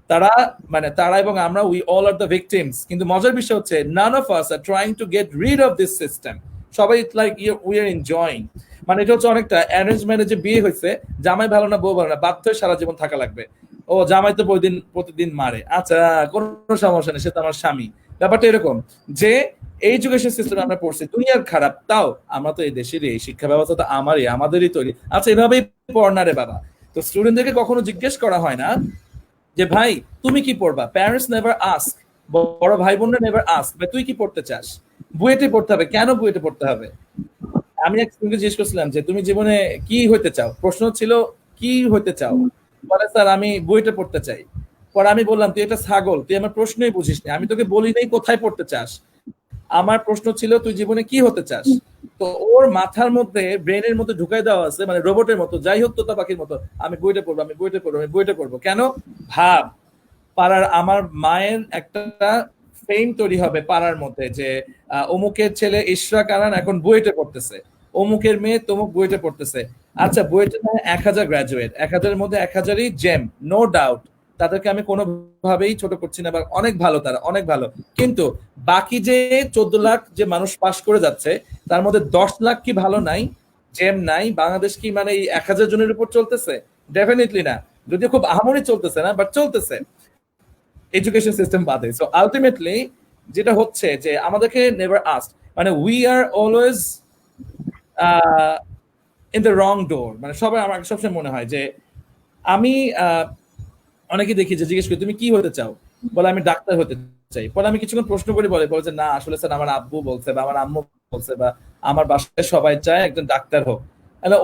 Speaker 2: তারা এবং আমরা, we all are the victims. কিন্তু মজার বিষয় হচ্ছে none of us are trying to gate rid of this system. সবাই লাইক উই আর এনজয়িং। মানে এটা হচ্ছে অনেকটা অ্যারেঞ্জ ম্যারেজে বিয়ে হয়েছে, জামাই ভালো না বউ ভালো না, বাধ্য হয়ে সারা জীবন থাকা লাগবে। ও জামাই তো প্রতিদিন মারে, আচ্ছা কোনো সমস্যা নেই, সে তো আমার স্বামী। ব্যাপারটা এরকম যে এডুকেশন সিস্টেম আমরা পড়ছি দুনিয়ার খারাপ, তাও আমরা তো এই দেশের এই শিক্ষা ব্যবস্থা তো আমাদেরই তৈরি। আচ্ছা এভাবেই পড়না রে বাবা। তো স্টুডেন্টদেরকে কখনো জিজ্ঞেস করা হয় না যে ভাই তুমি কি পড়বা। প্যারেন্টস নেভার আস্ক, বড় ভাই বোনরা নেভার আস্ক ভাই তুই কি পড়তে চাস, বুয়েটে পড়তে হবে কেন, বুয়েটে পড়তে হবে। আমি এক স্টুডেন্টকে জিজ্ঞেস করছিলাম যে তুমি জীবনে কি হইতে চাও, প্রশ্ন ছিল কি হইতে চাও, বলে স্যার আমি বুয়েটে পড়তে চাই। পরে আমি বললাম তুই একটা ছাগল, তুই আমার প্রশ্নই বুঝিস না, আমি তোকে বলি নাই কোথায় পড়তে চাস, আমার প্রশ্ন ছিল তুই জীবনে কি হতে চাস। তো ওর মাথার মধ্যে ব্রেনের মধ্যে ঢুকাই দেওয়া আছে মানে রোবটের মতো, যাই হোক তোতা পাখির মতো, আমি বইটা পড়বো, আমি বইটা পড়বো, আমি বইটা পড়বো। কেন? ভাব, পাড়ার আমার মায়ের একটা ফেম তৈরি হবে পাড়ার মধ্যে যে অমুকের ছেলে ইশরাক আরান এখন বুয়েটে পড়তেছে, অমুকের মেয়ে তমুক বুয়েটে পড়তেছে। আচ্ছা বুয়েটে 1000 গ্রাজুয়েট, 1000-এর মধ্যে 1000ই জেম, নো ডাউট, তাদেরকে আমি কোনোভাবেই ছোট করছি না, বা অনেক ভালো, তারা অনেক ভালো। কিন্তু বাকি যে 14 লাখ যে মানুষ পাশ করে যাচ্ছে তার মধ্যে 10 লাখ কি ভালো নাই, জেম নাই? বাংলাদেশ কি মানে এই 1000 জনের উপর চলতেছে? ডেফিনেটলি না, যদিও খুব আহামরি চলতেছে না, বাট চলতেছে এডুকেশন সিস্টেম বাদে। সো আলটিমেটলি যেটা হচ্ছে যে আমাদেরকে নেভার আস্ক, মানে we are always in the wrong door. মানে সবাই, আমার সবসময় মনে হয় যে আমি অনেকে দেখি যে জিজ্ঞেস করি তুমি কি হতে চাও, বলে আমি ডাক্তার হতে চাই। পরে আমি কিছুক্ষণ প্রশ্ন করি, বলে যে না আসলে স্যার আমার আব্বু বলছে বা আমার আম্মু বলছে বা আমার বাসায় সবাই চায় একজন ডাক্তার হোক।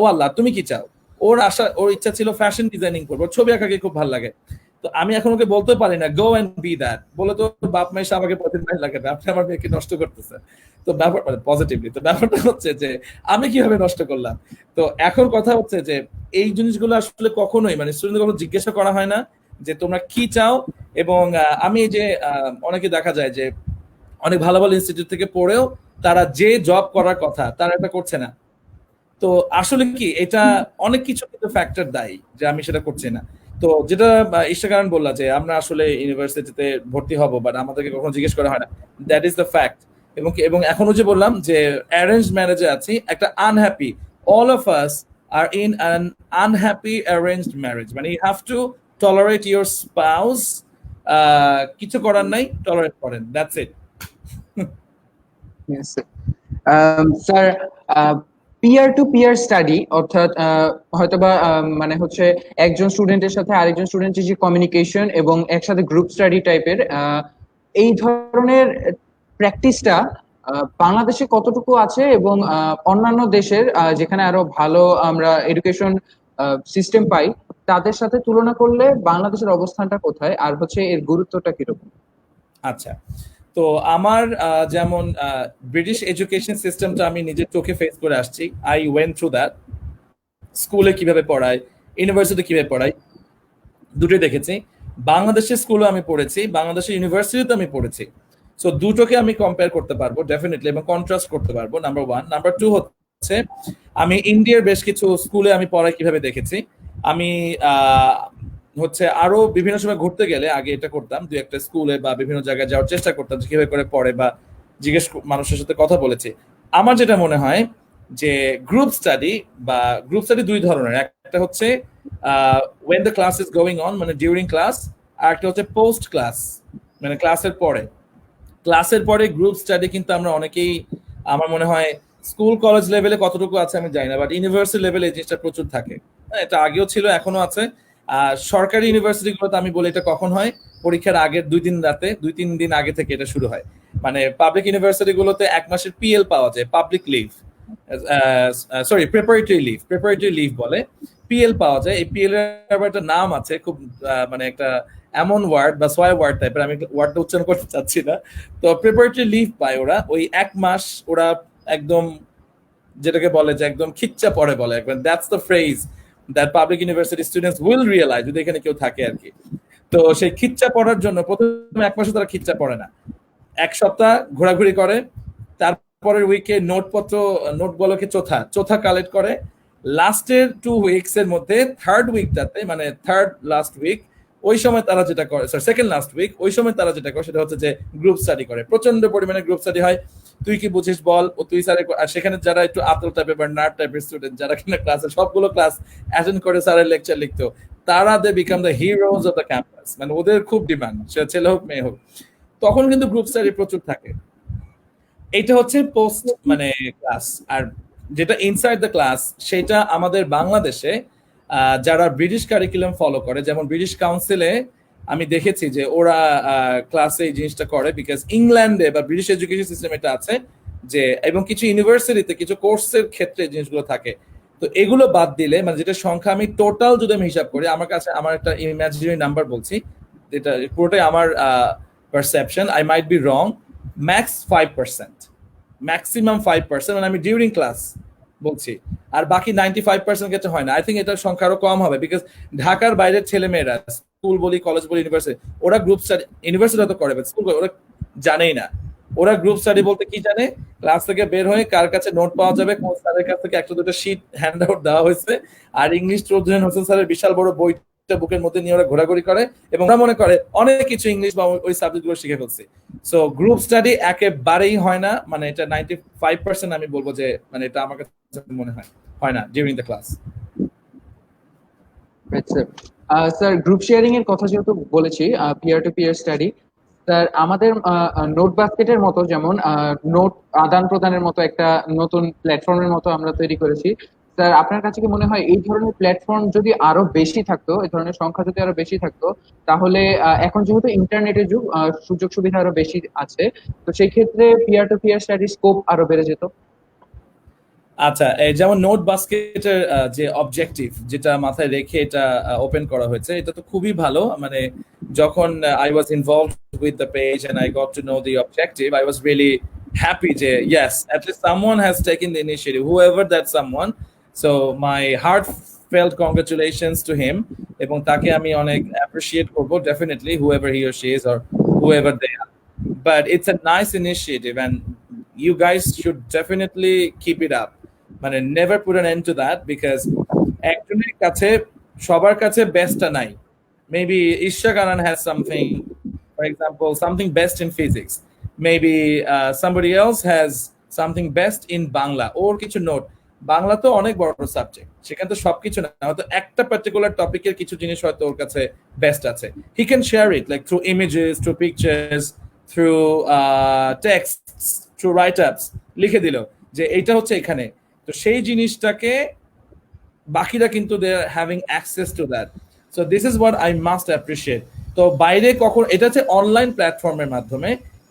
Speaker 2: ও আল্লাহ, তুমি কি চাও? ওর ইচ্ছা ছিল ফ্যাশন ডিজাইনিং করবো, ছবি আঁকাকে খুব ভালো লাগে। তো আমি এখন ওকে বলতে পারি না গো এন্ড বি দ্যাট, বলে তো বাপ মা এসে আমাকে প্রতিদিন লাগে না, আপনি আমার মেয়েকে নষ্ট করতেছেন। তো ব্যাপার মানে পজিটিভলি, তো ব্যাপারটা হচ্ছে যে আমি কিভাবে নষ্ট করলাম। তো এখন কথা হচ্ছে যে এই জিনিসগুলো আসলে কখনোই মানে স্টুডেন্টদের কখনো জিজ্ঞাসা করা হয় না যে তোমরা কি চাও। এবং আমি যে অনেকে দেখা যায় যে অনেক ভালো ভালো ইনস্টিটিউট থেকে পড়েও তারা যে জব করার কথা তারা এটা করছে না। তো আসলে কি এটা অনেক কিছু কিন্তু ফ্যাক্টর দায়ী যে আমি সেটা করছি না। তো যেটা ইশাকারণ বললা যে আমরা আসলে ইউনিভার্সিটিতে ভর্তি হব বাট আমাদেরকে কখনো জিজ্ঞেস করা হয় না, দ্যাট ইজ দ্য ফ্যাক্ট। এবং এখনো যে বললাম যে অ্যারেঞ্জ ম্যারেজে আছি, একটা unhappy, all of us are in an unhappy arranged marriage, মানে you have to tolerate your spouse, কিছু করার নাই, টলারেট করেন, that's it.
Speaker 1: Sir, peer to peer study অর্থাৎ হয়তোবা মানে হচ্ছে একজন স্টুডেন্টের সাথে আরেকজন স্টুডেন্টের যে কমিউনিকেশন এবং একসাথে গ্রুপ স্টাডি টাইপের এই ধরনের প্র্যাকটিসটা বাংলাদেশে কতটুকু আছে এবং অন্যান্য দেশের যেখানে আরো ভালো আমরা এডুকেশন সিস্টেম পাই তাদের সাথে তুলনা করলে বাংলাদেশের অবস্থানটা কোথায়, আর হচ্ছে এর গুরুত্বটা কিরকম?
Speaker 2: আচ্ছা, তো আমার যেমন ব্রিটিশ এডুকেশন সিস্টেমটা আমি নিজের চোখে ফেস করে আসছি, আই ওয়েন্ট থ্রু দ্যাট। স্কুলে কিভাবে পড়ায়, ইউনিভার্সিটি কিভাবে পড়ায়, দুটোই দেখেছি। বাংলাদেশের স্কুলে আমি পড়েছি, বাংলাদেশের ইউনিভার্সিটিতে আমি পড়েছি। সো দুটোকে আমি কম্পেয়ার করতে পারবো ডেফিনেটলি এবং কন্ট্রাস্ট করতে পারবো, নাম্বার ওয়ান। নাম্বার টু হচ্ছে আমি ইন্ডিয়ার বেশ কিছু স্কুলে আমি পড়াই কিভাবে দেখেছি। আমি হচ্ছে আরো বিভিন্ন সময় ঘুরতে গেলে আগে এটা করতাম, দু একটা স্কুলে বা বিভিন্ন জায়গায় যাওয়ার চেষ্টা করতাম যে কিভাবে করে পড়ে বা জিজ্ঞেস মানুষের সাথে কথা বলেছি। আমার যেটা মনে হয় যে গ্রুপ স্টাডি দুই ধরনের, একটা হচ্ছে when the class is going on মানে ডিউরিং ক্লাস, আর একটা হচ্ছে পোস্ট ক্লাস মানে ক্লাসের পরে গ্রুপ স্টাডি কিন্তু আমরা অনেকেই, আমার মনে হয় স্কুল কলেজ লেভেলে কতটুকু আছে আমি জানি না, বাট ইউনিভার্সিটি লেভেলে এই জিনিসটা প্রচুর থাকে। এটা আগেও ছিল, এখনো আছে। সরকারি ইউনিভার্সিটি গুলোতে আমি বলি এটা কখন হয়, পরীক্ষার আগের 2-3 দিন আগে থেকে এটা শুরু হয়। মানে পাবলিক ইউনিভার্সিটি গুলোতে 1 মাসের পিএল পাওয়া যায়, public leave, sorry preparatory leave বলে, পিএল পাওয়া যায়। এই পিএল এর আবার একটা নাম আছে, খুব মানে একটা এমন ওয়ার্ড বা সোয়া ওয়ার্ড টাইপের, আমি ওয়ার্ডটা উচ্চারণ করতে চাচ্ছি না। তো প্রিপারেটরি লিভ পায় ওরা, ওই 1 মাস ওরা একদম যেটাকে বলে যে একদম খিচ্চা পড়ে বলে একবার, that's the phrase that public university students will realise, যদি এখানে কেউ থাকে আর কি। তো সেই খিচ্চা পড়ার জন্য প্রথমে 1 মাসে তারা খিচ্চা পড়ে না, 1 সপ্তাহ ঘোরাঘুরি করে, তারপরের উইকে নোটগুলোকে চোথা কালেক্ট করে, লাস্টের 2 উইকস এর মধ্যে থার্ড উইকটাতে, মানে থার্ড লাস্ট উইক, ওই সময় তারা যেটা করে, সেকেন্ড লাস্ট উইক, ওই সময় তারা যেটা করে সেটা হচ্ছে যে গ্রুপ স্টাডি করে, প্রচন্ড পরিমাণে গ্রুপ স্টাডি হয়। তুই কি বুঝিস বল, ও তুই স্যারের, আর সেখানে যারা একটু আতল টাইপের বা নার্ড টাইপের স্টুডেন্ট, যারা কিনা ক্লাসে সবগুলো ক্লাস অ্যাটেন্ড করে স্যারের লেকচার লিখতো, তারা they become the heroes of the campus, মানে ওদের খুব ডিমান্ড, সে ছেলে হোক মেয়ে হোক। তখন কিন্তু গ্রুপ স্টাডি প্রচুর থাকে। এটা হচ্ছে পোস্ট মানে ক্লাস। আর যেটা ইনসাইড দ্য ক্লাস, সেটা আমাদের বাংলাদেশে যারা ব্রিটিশ কারিকুলাম ফলো করে, যেমন ব্রিটিশ কাউন্সিলে আমি দেখেছি যে ওরা ক্লাসে এই জিনিসটা করে, বিকজ ইংল্যান্ডে বা ব্রিটিশ এডুকেশন সিস্টেম এটা আছে যে, এবং কিছু ইউনিভার্সিটিতে কিছু কোর্সের ক্ষেত্রে জিনিসগুলো থাকে। তো এগুলো বাদ দিলে, মানে যেটা সংখ্যা আমি টোটাল যদি আমি হিসাব করি, আমার কাছে আমার একটা ইমাজিনারি নাম্বার বলছি, যেটা পুরোটাই আমার perception, I might be wrong, max 5%, maximum 5%, মানে আমি ডিউরিং ক্লাস বলছি, আর বাকি 95% ক্ষেত্রে হয় না। আই থিঙ্ক এটার সংখ্যা আরো কম হবে, বিকজ ঢাকার বাইরের ছেলে মেয়েরা, স্কুল বলি, কলেজ বলি, ইউনিভার্সিটি, ওরা গ্রুপ স্টাডি, ইউনিভার্সিটি তো করে, স্কুল ওরা জানেই না। ওরা গ্রুপ স্টাডি বলতে কি জানে, ক্লাস থেকে বের হয়ে কার কাছে নোট পাওয়া যাবে, কোন স্যারের কাছ থেকে 1-2টা শীট হ্যান্ড আউট দেওয়া হয়েছে, আর ইংলিশ চৌধুরী হোসেন স্যারের বিশাল বড় বইটা বুকের মধ্যে নিয়ে ওরা ঘোরাঘুরি করে, এবং ওরা মনে করে অনেক কিছু ইংলিশ বা ওই সাবজেক্ট গুলো শিখে ফেলছে। সো গ্রুপ স্টাডি একেবারেই হয় না, মানে এটা 95% আমি বলবো যে, মানে এটা আমার কাছে মনে হয় না during the class.
Speaker 1: Sir, group sharing এর কথা যেহেতু বলেছি, peer to peer study, sir আমাদের নোট বাস্কেটের মতো, যেমন নোট আদান প্রদানের মতো একটা নতুন প্ল্যাটফর্মের মতো আমরা তৈরি করেছি। স্যার, আপনার কাছে কি মনে হয় এই ধরনের প্ল্যাটফর্ম যদি আরো বেশি থাকতো, এই ধরনের সংখ্যা যদি আরো বেশি থাকতো, তাহলে এখন যেহেতু ইন্টারনেটের যুগ, সুযোগ সুবিধা আরো বেশি আছে, তো সেই ক্ষেত্রে পিয়ার টু পিয়ার স্টাডির স্কোপ আরো বেড়ে যেত?
Speaker 2: আচ্ছা, যেমন নোট বাস্কেটের যে অবজেক্টিভ, যেটা মাথায় রেখে এটা ওপেন করা হয়েছে, এটা তো খুবই ভালো। মানে যখন I was involved with the page and I got to know the objective, I was really happy যে yes, at least someone has taken the initiative, whoever that someone. So my heart felt congratulations to him, এবং তাকে আমি অনেক appreciate করবো definitely, whoever he or she is or whoever they are. But it's a nice initiative and you guys should definitely keep it up. মানে never put an end to that, because একজনের কাছে, সবার কাছে বেস্টটা নাই। Maybe Ishaq Anand has something, for example, something best in physics. Maybe somebody else has something best in Bangla, ওর কিছু note, Bangla তো অনেক বড় সাবজেক্ট, সেখানে তো সবকিছু না, হয়তো একটা পার্টিকুলার টপিকের কিছু জিনিস হয়তো ওর কাছে বেস্ট আছে। He can share it like through images, through pictures, through texts, through write-ups, লিখে দিল যে এইটা হচ্ছে এখানে। তো সেই জিনিসটাকে বাকিরা কিন্তু they are having access to that. So this is what I must appreciate. তো বাইরে কখন, এটা হচ্ছে অনলাইন প্ল্যাটফর্মের মাধ্যমে,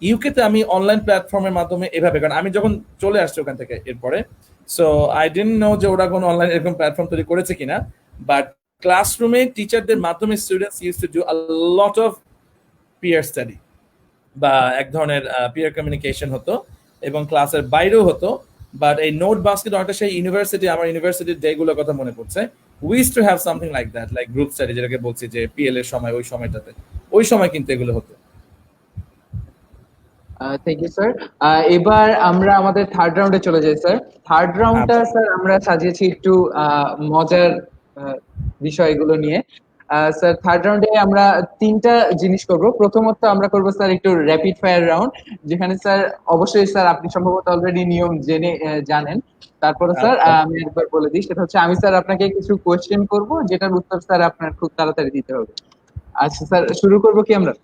Speaker 2: ইউকেতে আমি অনলাইন প্ল্যাটফর্মের মাধ্যমে এভাবে, কারণ আমি যখন চলে আসছি ওখান থেকে এরপরে, সো আই ডিডন্ট নো যে ওরা কোনো অনলাইন এরকম প্ল্যাটফর্ম তৈরি করেছে কিনা, বাট ক্লাসরুমে টিচারদের মাধ্যমে students use to do a lot of peer study বা এক ধরনের পিয়ার কমিউনিকেশন হতো, এবং ক্লাসের বাইরেও হতো। বাট এই নোট বাস্কেট অনেকটা সেই ইউনিভার্সিটি, আমার ইউনিভার্সিটির ডেগুলোর কথা মনে পড়ছে, we used to have something like that, like group study, যেটাকে বলছি যে পিএল এর সময়, ওই সময়টাতে, ওই সময় কিন্তু এগুলো হতো।
Speaker 1: Thank you sir. এবার আমরা আমাদের থার্ড রাউন্ডে চলে যাই স্যার। থার্ড রাউন্ডটা স্যার আমরা সাজিয়েছি একটু মজার বিষয়গুলো নিয়ে। স্যার, থার্ড রাউন্ডে আমরা 3টা জিনিস করব। প্রথমত আমরা করব স্যার একটু র্যাপিড ফায়ার রাউন্ড, যেখানে স্যার অবশ্যই স্যার আপনি সম্ভবত অলরেডি নিয়ম জানেন। তারপরে স্যার আমি একবার বলে দিই, সেটা হচ্ছে আমি স্যার আপনাকে কিছু কোয়েশ্চেন করব, যেটার উত্তর স্যার আপনার খুব তাড়াতাড়ি দিতে হবে। আচ্ছা স্যার, শুরু করব কি আমরা?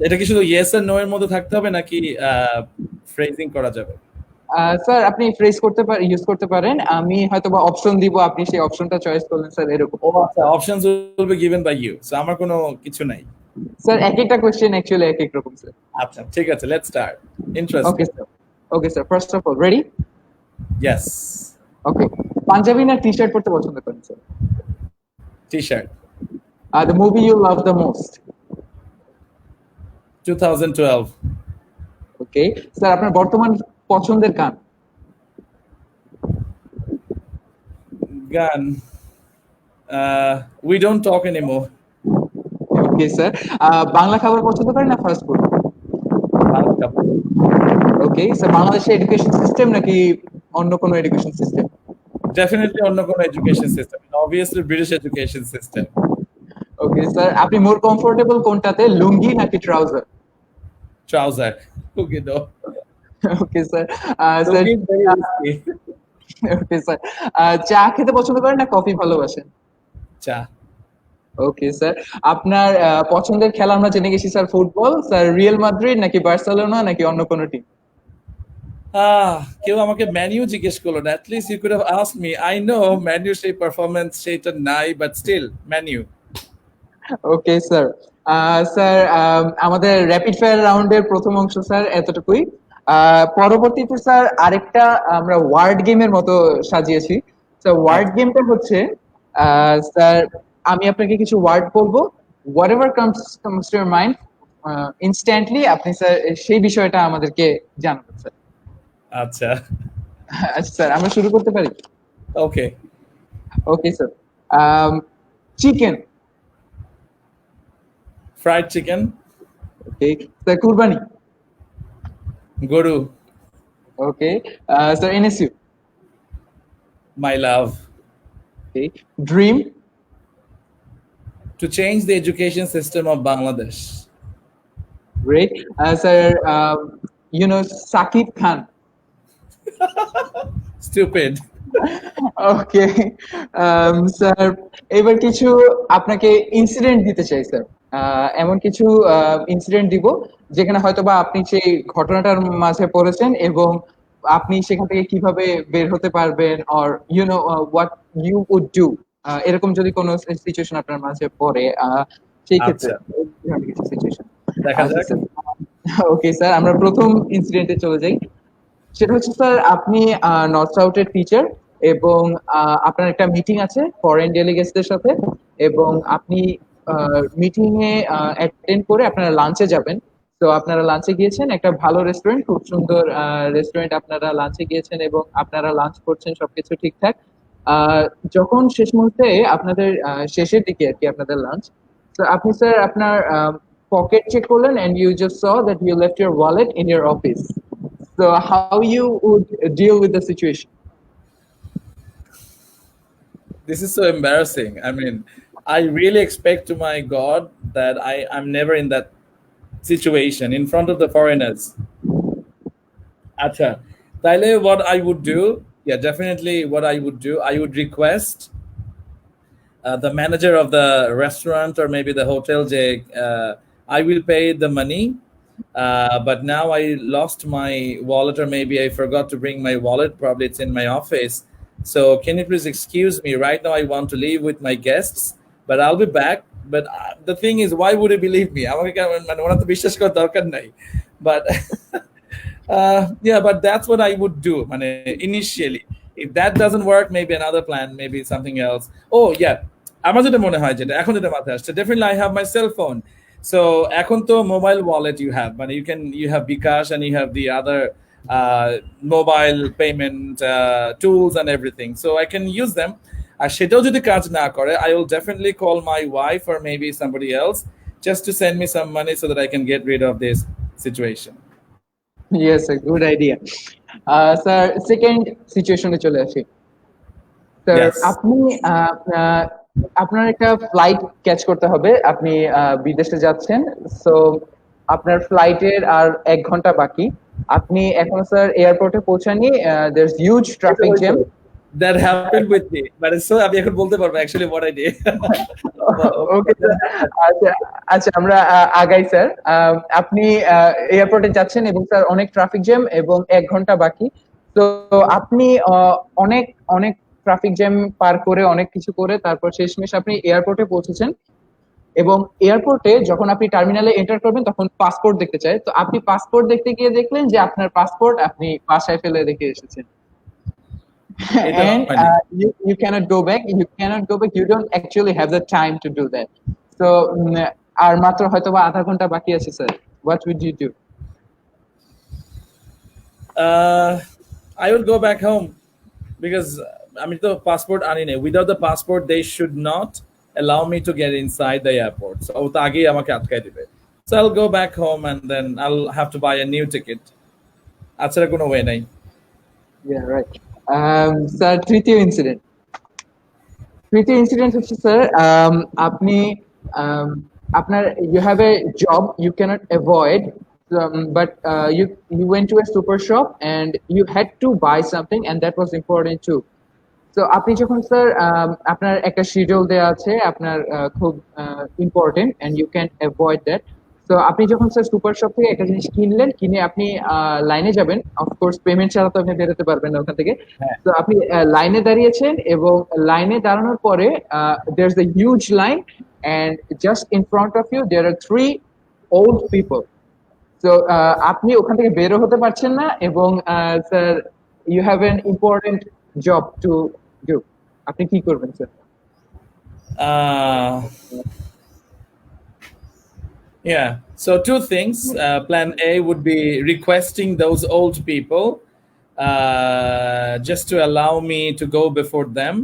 Speaker 2: এটা কি শুধু ইয়েস আর নো এর মধ্যে থাকতে হবে নাকি ফ্রেজিং করা যাবে?
Speaker 1: স্যার, আপনি ফ্রেজ ইউজ করতে পারেন, আমি হয়তো বা অপশন দিব, আপনি সেই অপশনটা চয়েস করলেন স্যার, এরকম।
Speaker 2: ও আচ্ছা, options will be given by you, so আমার কোনো কিছু নাই।
Speaker 1: স্যার, এক একটা কোশ্চেন অ্যাকচুয়ালি এক এক রকম স্যার।
Speaker 2: আচ্ছা ঠিক আছে, let's start. Interesting.
Speaker 1: Okay sir, first of all ready?
Speaker 2: Yes.
Speaker 1: Okay, Panjabi না টি-শার্ট পরতে পছন্দ করেন sir?
Speaker 2: T-shirt.
Speaker 1: The movie you love the most?
Speaker 2: 2012.
Speaker 1: Okay sir, আপনার বর্তমান পছন্দের গান?
Speaker 2: Gun. We don't talk anymore.
Speaker 1: Okay sir, Bangla খাবার পছন্দ করেন না ফাস্ট ফুড?
Speaker 2: বাংলা খাবার।
Speaker 1: ওকে স্যার, বাংলাদেশের এডুকেশন সিস্টেম নাকি অন্য কোনো এডুকেশন সিস্টেম?
Speaker 2: Definitely অন্য কোনো education system. Obviously British education system.
Speaker 1: Okay sir, আপনি মোর কমফোর্টেবল কোনটাতে, লুঙ্গি নাকি trouser?
Speaker 2: Trouser. Okay, no.
Speaker 1: Okay sir, sir
Speaker 2: Looking very risky.
Speaker 1: Okay sir, চা খেতে পছন্দ করেন না কফি ভালোবাসেন?
Speaker 2: চা।
Speaker 1: ওকে স্যার, আপনার পছন্দের খেলা আমরা জেনে গেছি sir, football. Sir Real Madrid নাকি বার্সেলোনা নাকি অন্য কোনো টিম?
Speaker 2: কেউ আমাকে ম্যানিউ জিজ্ঞেস করলো না, at least you could have asked me. I know Man U সেই পারফরম্যান্স সেটা নাই, but still Man U.
Speaker 1: Okay sir, sir আমাদের র্যাপিড ফায়ার রাউন্ডের প্রথম অংশ স্যার এতটুকুই। পরবর্তীতে স্যার আরেকটা আমরা ওয়ার্ড গেমের মতো সাজিয়েছি। স্যার ওয়ার্ড গেমটা হচ্ছে, স্যার আমি আপনাকে কিছু ওয়ার্ড বলবো, whatever comes to your mind, instantly আপনি স্যার সেই বিষয়টা আমাদেরকে জানাবেন স্যার।
Speaker 2: আচ্ছা,
Speaker 1: আচ্ছা স্যার, আমরা শুরু করতে পারি?
Speaker 2: Okay.
Speaker 1: Okay sir, chicken.
Speaker 2: Fried chicken.
Speaker 1: Okay sir, কুরবানি।
Speaker 2: গরু।
Speaker 1: Okay sir, NSU.
Speaker 2: My love.
Speaker 1: Okay, dream.
Speaker 2: To change the education system of Bangladesh.
Speaker 1: Great. Sir, Sakib Khan.
Speaker 2: Stupid.
Speaker 1: Okay sir, এবার কিছু আপনাকে ইনসিডেন্ট দিতে চাই স্যার। এমন কিছু incident দিব যেখানে হয়তোবা আপনি সেই ঘটনাটার মাঝে পড়েছেন এবং আপনি সেখান থেকে কিভাবে বের হতে পারবেন, or what you would do, এরকম যদি কোনো সিচুয়েশন আপনার মাঝে পড়ে, সেই ক্ষেত্রে কিছু সিচুয়েশন
Speaker 2: দেখা যাক।
Speaker 1: ওকে স্যার, আমরা প্রথম ইনসিডেন্টে চলে যাই। সেটা হচ্ছে স্যার, আপনি নর্থ সাউথের টিচার এবং আপনার একটা মিটিং আছে ফরেন ডেলিগেটসদের সাথে, এবং আপনি মিটিং এ অ্যাটেন্ড করে আপনারা লাঞ্চে যাবেন। তো আপনারা লাঞ্চে গিয়েছেন, একটা ভালো রেস্টুরেন্ট, খুব সুন্দর রেস্টুরেন্ট, আপনারা লাঞ্চে গিয়েছেন এবং আপনারা লাঞ্চ করছেন, সবকিছু ঠিকঠাক। যখন শেষ মুহূর্তে আপনাদের শেষের দিকে আর কি আপনাদের লাঞ্চ, তো আপনি স্যার আপনার পকেট চেক করলেন and you just saw that you left your wallet in your office. So how you would deal with the situation?
Speaker 2: This is so embarrassing. I mean, I really expect to my God that I'm never in that situation in front of the foreigners. Acha. Taile, what I would do, yeah, definitely what I would do, I would request the manager of the restaurant or maybe the hotel, I will pay the money, but now I lost my wallet or maybe I forgot to bring my wallet. Probably it's in my office. So can you please excuse me? Right now I want to leave with my guests, but I'll be back. But the thing is, why would you believe me? But yeah, but that's what I would do initially. If that doesn't work, maybe another plan, maybe something else. Oh yeah, আমার যেটা মনে হয়, যেটা এখন যেটা মাথায় আসছে, definitely I have my cell phone. So এখন তো mobile wallet you have, you have bKash and you have the other mobile payment tools and everything, so I can use them. আর সেটাও যদি কাজ না করে, I will definitely call my wife or maybe somebody else just to send me some money so that I can get rid of this situation.
Speaker 1: Yes, a good idea. Sir, second সিচুয়েশনে চলে আসি। Sir,
Speaker 2: Yes.
Speaker 1: আপনি আপনার একটা flight catch করতে হবে, আপনি বিদেশে যাচ্ছেন। সো আপনার ফ্লাইটের আর 1 ঘন্টা বাকি, আপনি এখন স্যার এয়ারপোর্টে পৌঁছাননি, there is huge traffic jam.
Speaker 2: That happened with me, but it's so আমি এখন বলতে পারবো actually what I did.
Speaker 1: Okay sir, আচ্ছা আমরা আগাই স্যার। আপনি এয়ারপোর্টে যাচ্ছেন এবং স্যার অনেক ট্রাফিক জ্যাম এবং 1 ঘন্টা বাকি। তো আপনি অনেক অনেক ট্রাফিক জ্যাম পার করে, অনেক কিছু করে, তারপর শেষমেশ আপনি এয়ারপোর্টে পৌঁছেছেন এবং এয়ারপোর্টে যখন আপনি টার্মিনালে এন্টার করবেন তখন পাসপোর্ট দেখতে চায়। তো আপনি পাসপোর্ট দেখতে গিয়ে দেখলেন যে আপনার পাসপোর্ট আপনি বাসায় ফেলে রেখে এসেছেন। And you cannot go back. You don't actually have the time to do that. So আর মাত্র হয়তো বা আধা ঘন্টা বাকি আছে sir. what would you do?
Speaker 2: I will go back home because I mean the passport anine. Without the passport, they should not allow me to get inside the airport. So ওটা আগেই আমাকে আটকায় দিবে. So I'll go back home and then I'll have to buy a new ticket. আছাড়া কোনো way নাই.
Speaker 1: Yeah, right. Sir, তৃতীয় incident. তৃতীয় incident হচ্ছে স্যার আপনি আপনার you have a job you cannot avoid, but you went to a super shop and you had to buy something and that was important too. So আপনি যখন sir আপনার একটা schedule দেওয়া আছে আপনার খুব important and you can't avoid that. So আপনি যখন স্যার সুপার শপ থেকে একটা জিনিস কিনলেন, কিনে আপনি লাইনে যাবেন, অফকোর্স পেমেন্ট ছাড়া তো আপনি বেরোতে পারবেন না ওখান থেকে। তো আপনি লাইনে দাঁড়িয়েছেন এবং লাইনে দাঁড়ানোর পরে there's a huge line and just in front of you there are 3 old people. So আপনি ওখান থেকে বেরো হতে পারছেন না এবং sir you have an important job to do. আপনি কি করবেন sir?
Speaker 2: Yeah. So 2 things. Plan A would be requesting those old people just to allow me to go before them.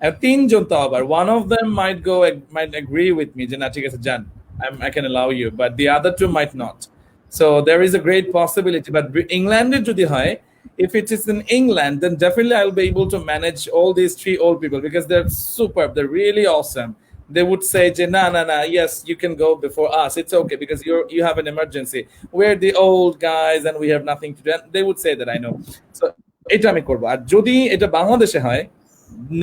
Speaker 2: And one of them might agree with me. I can allow you, but the other 2 might not. So there is a great possibility. But England to the high. If it is in England, then definitely I'll be able to manage all these 3 old people because they're superb. They're really awesome. They would say, nah, yes, you can go before us. It's okay because you have an emergency. We're the old guys and we have nothing to do. They would say that, I know. So এটা আমি করব। আর যদি এটা বাংলাদেশে হয়,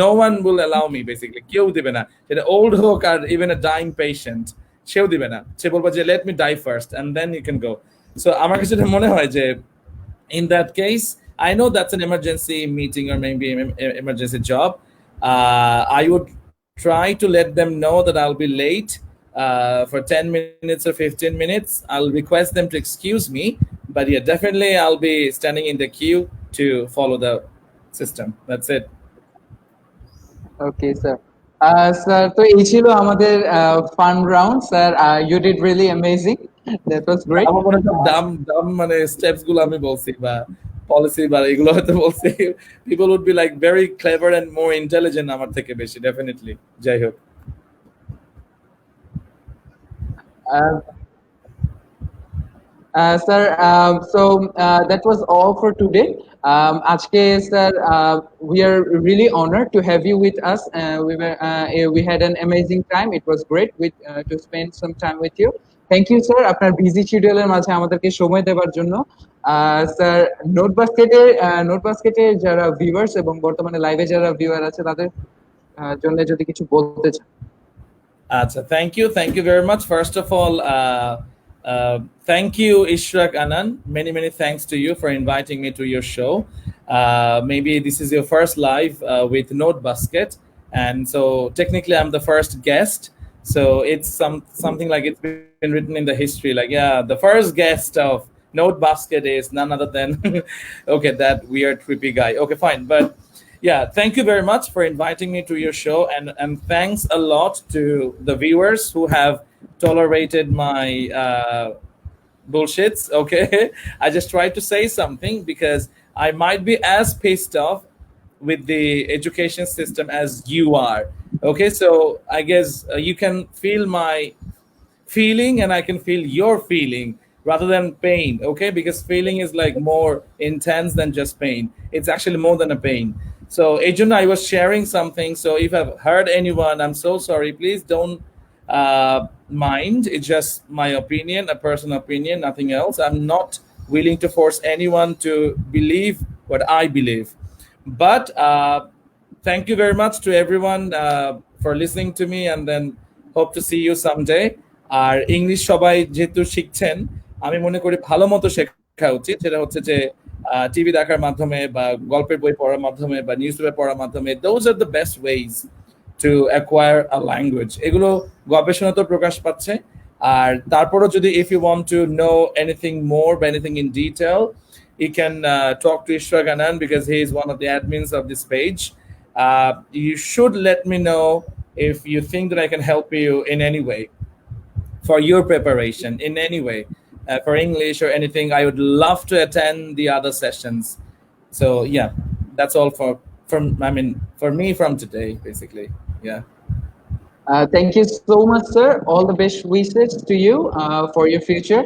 Speaker 2: no one will allow me basically. কেউ দিবে না। সেটা old হোক আর even a dying patient, সেও দিবে না। সে বলবে যে let me die first and then you can go. So আমার কাছে এটা মনে হয় যে in that case, I know that's an emergency meeting or maybe an emergency job. I would try to let them know that I'll be late for 10 minutes or 15 minutes. I'll request them to excuse me. But yeah, definitely I'll be standing in the queue to follow the system. That's it.
Speaker 1: Okay, sir. Sir, তো এই ছিল আমাদের fun round sir. You did really amazing. That was great.
Speaker 2: আমার মনে হয় দাম মানে steps গুলো আমি বলছি বা পলিসি বা এগুলো হয়তো বলছি, people would be like very clever and more intelligent আমার থেকে বেশি, definitely. যাই হোক,
Speaker 1: sir, so that was all for today. আজকে sir, we are really honored to have you with us. We had an amazing time. It was great to spend some time with you. Thank you, sir. আপনার busy শিডিউলের মাঝে আমাদেরকে সময় দেওয়ার জন্য। Sir, নোটবাস্কেটে যারা viewers এবং বর্তমানে লাইভে যারা ভিউয়ার আছে তাদের জন্য যদি কিছু বলতে চান।
Speaker 2: আচ্ছা, thank you very much. First of all, thank you, Ishraq Anan. Many thanks to you for inviting me to your show. Maybe this is your first live with Notebasket, and so technically I'm the first guest. So it's something like it's been written in the history, like, yeah, the first guest of Notebasket is none other than okay, that weird trippy guy. Okay, fine, but yeah, thank you very much for inviting me to your show, and thanks a lot to the viewers who have tolerated my bullshits. Okay, I just tried to say something because I might be as pissed off with the education system as you are. Okay, so I guess you can feel my feeling and I can feel your feeling rather than pain. Okay, because feeling is like more intense than just pain. It's actually more than a pain. So Ejun, I was sharing something, so if I've hurt anyone, I'm so sorry. Please don't mind. It's just my opinion, a personal opinion, nothing else. I'm not willing to force anyone to believe what I believe. But thank you very much to everyone for listening to me, and then hope to see you someday. আর English সবাই যেহেতু শিখছেন, আমি মনে করি ভালো মতো শেখা উচিত। সেটা হচ্ছে যে টিভি দেখার মাধ্যমে বা গল্পের বই পড়ার মাধ্যমে বা নিউজ পেপার পড়ার মাধ্যমে, those are the best ways to acquire a language. এগুলো গবেষণাতে প্রকাশ পাচ্ছে। আর তারপরও যদি if you want to know anything more বা anything in detail, you can talk to Ishraq Anan because he is one of the admins of this page. You should let me know if you think that I can help you in any way for your preparation in any way. for English or anything, I would love to attend the other sessions. So yeah, that's all for me from today, basically. Yeah.
Speaker 1: Thank you so much, sir. All the best wishes to you for your future.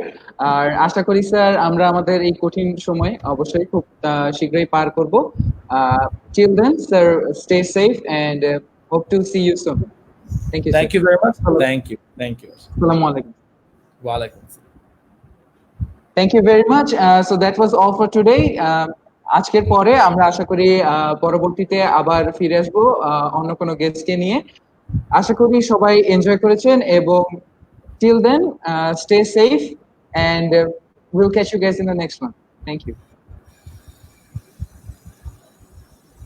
Speaker 1: আর আশা করি sir আমরা আমাদের এই কঠিন সময় অবশ্যই খুব শীঘ্রই পার করব। Till then, sir, stay safe and hope to see you soon. Thank you.
Speaker 2: Thank
Speaker 1: sir.
Speaker 2: you very much. Thank you.
Speaker 1: Assalamu alaikum.
Speaker 2: Walaikum.
Speaker 1: Thank you very much. So that was all for today. আজকের পরে আমরা আশা করি পরবর্তীতে আবার ফিরে আসবো অন্য কোনো গেস্টকে নিয়ে। আশা করি সবাই এনজয় করেছেন এবং till then stay safe and we'll catch you guys in the next one. Thank you.